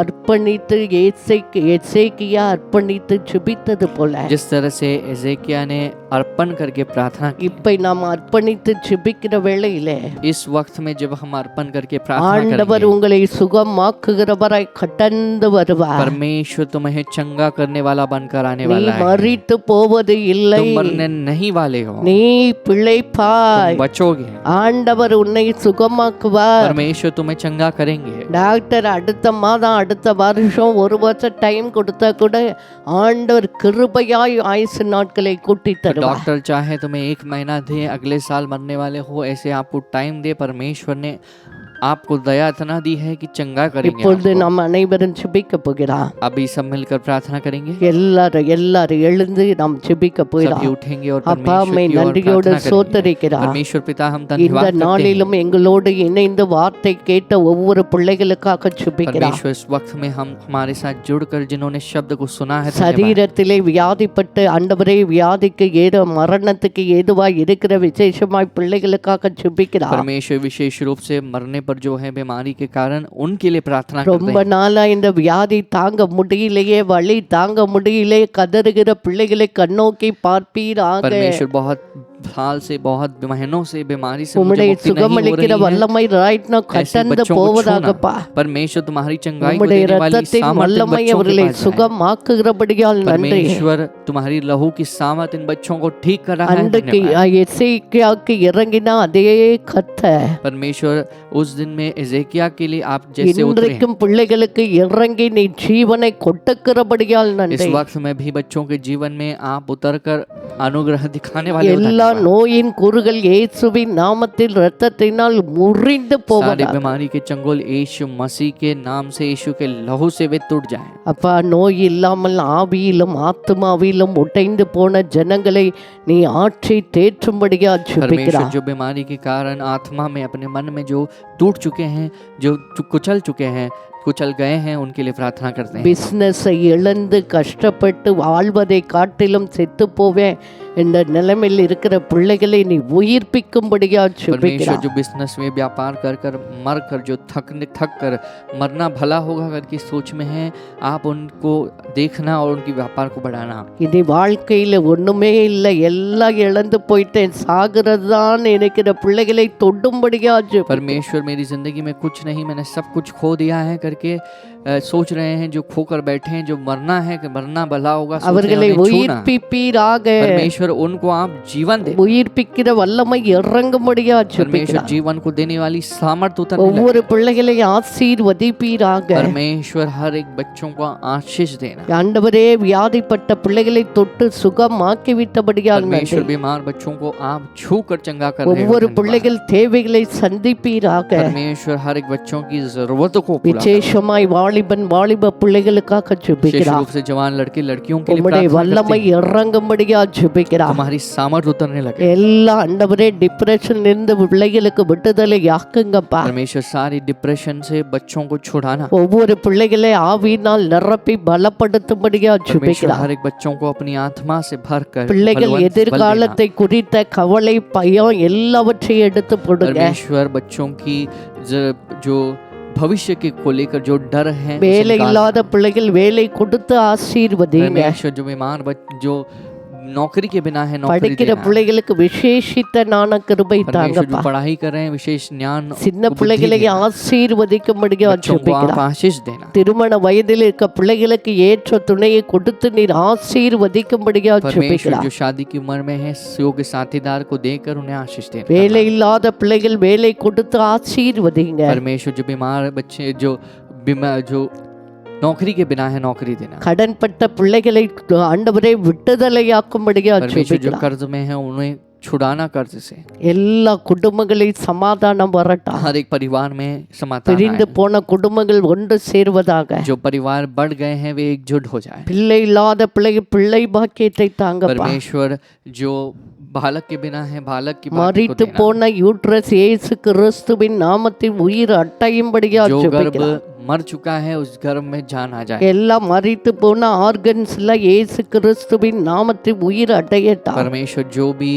அர்ப்பணித்து எசேக்கியா அர்ப்பணித்து ஜெபித்தது போல जिस तरह से एजेकिया ने अर्पण करके प्रार्थना की, இப்ப நாம் அர்ப்பணித்து ஜெபிக்கிற வேளையிலே इस वक्त में जब हम अर्पण करके प्रार्थना ஆண்டவர் करेंगे, உங்களை சுகமாக்குகிறவராய் கடந்து வருவார். परमेश्वर तुम्हें चंगा करने वाला बनकर आने நீ वाला है। மரித்து போவது இல்லை, तुम मरने नहीं वाले हो, நீ பிழைப்பாய். तुम बचोगे। ஆண்டவர் உன்னை சுகமாக்குவார். परमेश्वर तुम्हें चंगा करेंगे। டாக்டர் அடுத்த மாதம் அடுத்த வருஷம் ஒரு வருஷம் டைம் கொடுத்தா கூட ஆண்டவர் கிருபையாய் ஆயுசு நாட்களை கூட்டி தருவார். डॉक्टर चाहे तुम्हें 1 महीना दे, अगले साल मरने वाले हो, ऐसे आपको टाइम दे, परमेश्वर ने आपको दया इतना दी है कि चंगा करेंगे இப்பொழுது आपको। நாம் அனைவரும் ஜெபிக்க போகிறோம். अभी सब मिलकर प्रार्थना करेंगे। எல்லாரும் எழுந்து நாம் ஜெபிக்க सभी போகிறோம். उठेंगे और அப்பா परमेश्वर மை की ओर நன்றியோடு प्रार्थना करेंगे। சோத்தரிக்கிறோம். परमेश्वर पिता हम இந்த धन्यवाद करते हैं। நாளிலும் எங்களோடு இணைந்து வார்த்தை கேட்ட ஒவ்வொரு பிள்ளைகளுக்காக ஜெபிக்கிறோம். परमेश्वर इस वक्त में हम हमारे साथ जुड़कर जिन्होंने शब्द को सुना है, धन्यवाद। சரீரத்திலே வியாதிப்பட்டு ஆண்டவரே வியாதிக்கு மரணத்துக்கு ஏதுவாய் இருக்கிற விசேஷமாய் பிள்ளைகளுக்காக ஜெபிக்கிறோம். परमेश्वर विशेष रूप से मरने पर जो है बीमारी के कारण उनके लिए प्रार्थना करते ரொம்ப हैं। நாளா இந்த வியாதி தாங்க முடியலையே, வலி தாங்க முடியலையே, கதறுகிற பிள்ளைகளை கண்ணோக்கி பார்ப்பீராக. परमेश्वर बहुत साल से, बहुत महीनों से बीमारी से मुझे உம்முடைய मुक्ति नहीं हो சுகமளிக்கிற रही है। வல்லமை right now ऐसे கடந்து बच्चों को போவதாகப்பா. छूना। परमेश्वर तुम्हारी चंगाई को உம்முடைய देने वाली இரத்தத்தின் सामर्थ इन வல்லமை बच्चों के அவர்களை पास है। சுகமாக்குகிறபடியால் நன்றி. परमेश्वर तुम्हारी लहू की सामर्थ इन बच्चों को ठीक कर रहा है, அன்றைக்கு धन्यवाद। எசேக்கியாவுக்கு இறங்கினா அதே கர்த்தர் परमेश्वर उस दिन में एजेकिया के लिए आप जैसे उतरे हैं, இன்றைக்கும் பிள்ளைகளுக்கு இறங்கி நீ ஜீவனை கொட்டுக்கிறபடியால் इस நன்றி. वक्त में भी बच्चों के जीवन में आप उतर कर अनुग्रह दिखाने वाले हो, எல்லா धन्यवाद। நோயின் கூறுகள் இயேசுவின் நாமத்தில் இரத்தத்தினால் முறிந்து सारी போவதாக. बीमारी के चंगुल यीशु मसीह के नाम से, यीशु के लहू से वे टूट जाएं। அப்பா நோய் இல்லாமல் ஆவியிலும் ஆத்மாவிலும் உடைந்து போன ஜனங்களை நீ ஆற்றி தேற்றும்படியா परमेश्वर ஜெபிக்கிறார். जो बीमारी के कारण आत्मा में, अपने मन में जो टूट चुके हैं, जो कुचल चुके हैं, कुचल गए हैं, उनके लिए प्रार्थना करते हैं। பிசினஸை இழந்து கஷ்டப்பட்டு வாழ்வதை காட்டிலும் செத்து போவேன் என்ற நிலைமையில் இருக்கிற பிள்ளைகளை நீ உயிர்ப்பிக்கும்படியா परमेश्वर ஜெபிக்கிறார். जो बिजनेस में व्यापार कर कर मर कर, जो थक कर मरना भला होगा करके सोच में है, आप उनको देखना और उनकी व्यापार को बढ़ाना। இனி வாழ்க்கையில ஒண்ணுமே இல்லை, எல்லாம் இழந்து போயிட்டேன், சாகிறது தான் நினைக்கிற பிள்ளைகளை தொடும்படியா ஜெபிக்கிறார். परमेश्वर मेरी जिंदगी में कुछ नहीं, मैंने सब कुछ खो दिया है करके सोच रहे हैं, जो खोकर बैठे हैं, जो मरना है कि मरना भला होगा, सोच रहे हैं, அவர்களை उन्हें छूना। உயிர்ப்பிப்பீராக. परमेश्वर उनको आप जीवन दे। உயிர்ப்பிக்கிற வல்லமை இறங்கும்படியா परमेश्वर ஜெபிக்கிறார். जीवन को देने वाली सामर्थ उतरने लगे। ஒவ்வொரு பிள்ளைகளை ஆசீர்வதிப்பீராக. परमेश्वर हर एक बच्चों को आशीष देना। ஆண்டவரே வியாதிப்பட்ட பிள்ளைகளை தொட்டு சுகமாக்கி விட்டபடியால் परमेश्वर நன்றி. बीमार बच्चों को आप छू कर चंगा कर रहे हो, ஒவ்வொரு धन्यवाद। பிள்ளைகள் தேவைகளை சந்திப்பீராக. परमेश्वर हर एक बच्चों की जरूरतों को पूरा कर। விசேஷமாய் வாலிப பிள்ளைகளுக்காக विशेष ஜெபிக்கிறார். रूप से जवान लड़के लड़कियों के लिए உம்முடைய प्रार्थना வல்லமை करते हैं। இறங்கும்படியா ஜெபிக்கிறார். तुम्हारी सामर्थ उतरने लगे। எல்லா ஆண்டவரே டிப்ரெஷன் இருந்து பிள்ளைகளுக்கு விடுதலை யாக்குங்கப்பா. परमेश्वर सारी डिप्रेशन से बच्चों को छुड़ाना। ஒவ்வொரு பிள்ளைகளை ஆவியினால் நிரப்பி பலப்படுத்தும்படியா परमेश्वर ஜெபிக்கிறார். हर एक बच्चों को अपनी आत्मा से भर कर பிள்ளைகள் बलवंत बल देना। எதிர்காலத்தை குறித்த கவலை பயம் எல்லாவற்றையும் எடுத்து போடுங்க. परमेश्वर बच्चों की जो भविष्य के को लेकर जो डर है, उसे வேலை निकाल। இல்லாத பிள்ளைகள் வேலை கொடுத்து ஆசீர்வதிங்க. परमेश्वर जो बीमार जो नौकरी के बिना है, नौकरी படிக்கிற देना। பிள்ளைகளுக்கு விசேஷித்த ஞான கிருபை परमेश्वर தாங்கப்பா. जो पढ़ाई कर रहे हैं, विशेष ज्ञान சின்ன को बुद्धि பிள்ளைகளை देना। ஆசீர்வதிக்கும்படியா बच्चों को आप ஜெபிக்கிறார். आशीष देना। திருமண வயதில் இருக்க பிள்ளைகளுக்கு ஏற்ற துணையை கொடுத்து நீர் ஆசீர்வதிக்கும்படியா परमेश्वर ஜெபிக்கிறார். जो शादी की उम्र में है, योग्य साथीदार को देकर उन्हें आशीष देना। வேலை இல்லாத பிள்ளைகள் வேலை கொடுத்து ஆசீர்வதிங்க. परमेश्वर जो बीमार बच्चे जो नौकरी के बिना है, नौकरी देना। கடன்பட்ட பிள்ளைகளை ஆண்டவரே விடுதலையாக்கும்படியா परमेश्वर जो ஜெபிக்கிறார். कर्ज में है, उन्हें छुड़ाना कर्ज से। எல்லா குடும்பங்களில் சமாதானம் வரட்டும். हर एक परिवार में समाधान பிரிந்து आए। போன குடும்பங்கள் ஒன்று சேர்வதாக. जो परिवार बढ़ गए हैं, वे एकजुट हो जाए। பிள்ளை இல்லாத பிள்ளை பாக்கியத்தை தாங்கப்பா. परमेश्वर जो बालक के बिना है, बालक की बात को மரித்து देना। போன யூட்ரஸ் இயேசு கிறிஸ்துவின் நாமத்தில் உயிர் அட்டையும்படியா जो गर्भ ஜெபிக்கிறார். मर चुका है उस गर्भ में जान आ जाए। எல்லாம் மரித்து போன ஆர்கன்ஸ்ல இயேசு கிறிஸ்துவின் நாமத்தில் உயிர் அடையட்டா. परमेश्वर जो भी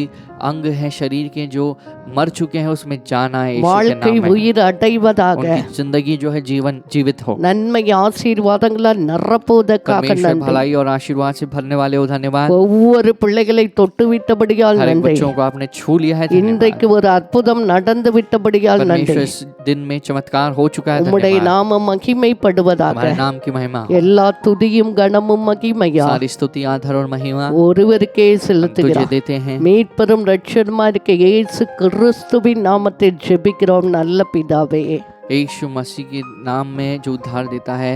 अंग है शरीर के जो मर चुके हैं उसमें जान आए यीशु के வாழ்க்கை नाम में। உயிர் அடைவதாக. उनकी जिंदगी जो है जीवन जीवित हो। நன்மை ஆசீர்வாதங்களால் நிரப்புவதற்காக परमेश्वर நன்றி. भलाई और आशीर्वाद से भरने वाले हो धन्यवाद। ஒவ்வொரு பிள்ளைகளை தொட்டு விட்டபடியால் हर एक நன்றி. बच्चों को आपने छू लिया है धन्यवाद। இன்றைக்கு ஒரு அற்புதம் நடந்து விட்டபடியால் நன்றி. परमेश्वर इस दिन में चमत्कार हो चुका है உம்முடைய धन्यवाद। நாமம் மகிமைப்படுவதாக. हमारे नाम की महिमा हो। எல்லா துதியும் கனமும் மகிமையா सारी स्तुति आधार और महिमा ஒருவருக்கே हम तुझे செலுத்துகிறோம். देते हैं। மீட்பெரும் ரட்சகருமா இருக்க இயேசு கிறிஸ்துவின் நாமத்தில் ஜெபிக்கிறோம் நல்ல பிதாவே. यीशु मसीह के नाम में जो उद्धार देता है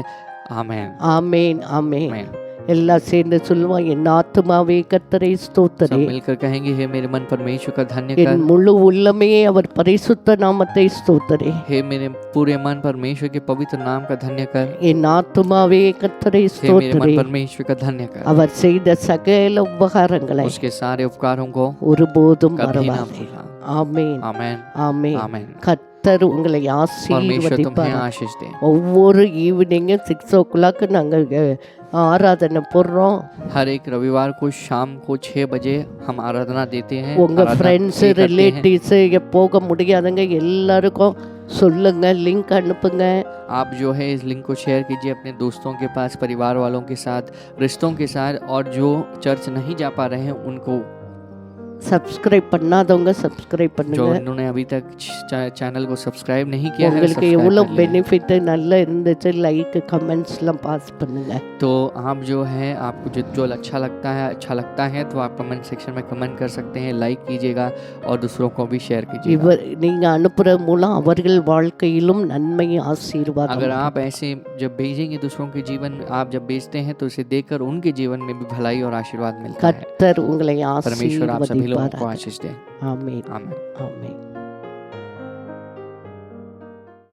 आमेन ஆமென் ஆமென். आमेन। எல்லாம் சேர்ந்து சொல்லுவோம். என் ஆத்துமாவே கர்த்தரை सब ஸ்தோத்திரி. मिलकर कहेंगे हे मेरे मन परमेश्वर का धन्य என் कर। முழு உள்ளமே அவர் பரிசுத்த நாமத்தை ஸ்தோத்திரி. हे मेरे पूरे मन परमेश्वर के पवित्र नाम का धन्य कर। என் ஆத்துமாவே கர்த்தரை हे मेरे ஸ்தோத்திரி. मन परमेश्वर का धन्य कर। அவர் செய்த சகல உபகாரங்களை उसके सारे उपकारों को ஒருபோதும் कभी ना மறவாதே. भूलना। ஆமென் आमेन ஆமென். आमेन। கர்த்தர் உங்களை परमेश्वर तुम्हें ஆசீர்வதிப்பார். आशीष दे। ஒவ்வொரு ஈவினிங்கும் 6 o'clock நாங்கள் ஆராதனை போடுறோம். हर एक रविवार को शाम को 6 बजे हम आराधना देते हैं। உங்க आराधना ஃப்ரெண்ட்ஸ் करते हैं। ரிலேட்டிவ்ஸ் போக முடியாதவங்க எல்லாருக்கும் சொல்லுங்க, லிங்க் அனுப்புங்க. आप जो है इस लिंक को शेयर कीजिए अपने दोस्तों के पास, परिवार वालों के साथ, रिश्तों के साथ, और जो चर्च नहीं जा पा रहे हैं उनको, சப்ஸ்கிரைப் பண்ணாதவங்க சப்ஸ்கிரைப் जो பண்ணுங்க. उन्होंने अभी तक चैनल को सब्सक्राइब नहीं किया है உங்களுக்கு सब्सक्राइब எவ்வளோ कर लीजिए। பெனிஃபிட் நல்லா இருந்துச்சு லைக் கமெண்ட்ஸ்லாம் பாஸ் பண்ணுங்க. तो आप जो है आपको जो अच्छा लगता है तो आप कमेंट सेक्शन में कमेंट कर सकते हैं, लाइक कीजिएगा और दूसरों को भी शेयर कीजिएगा। இவர் நீங்க அனுப்புறது மூலம் அவர்கள் வாழ்க்கையிலும் நன்மை अगर ஆசீர்வாதம். आप ऐसे जब भेजेंगे दूसरों के जीवन में, आप जब भेजते हैं तो उसे देखकर उनके जीवन में भी भलाई और आशीर्वाद मिलता है। கர்த்தர் உங்களை परमेश्वर आप सभी लोगों को ஆசீர்வதிப்பார். आशीष दे। ஆமென் आमीन। ஆமென்.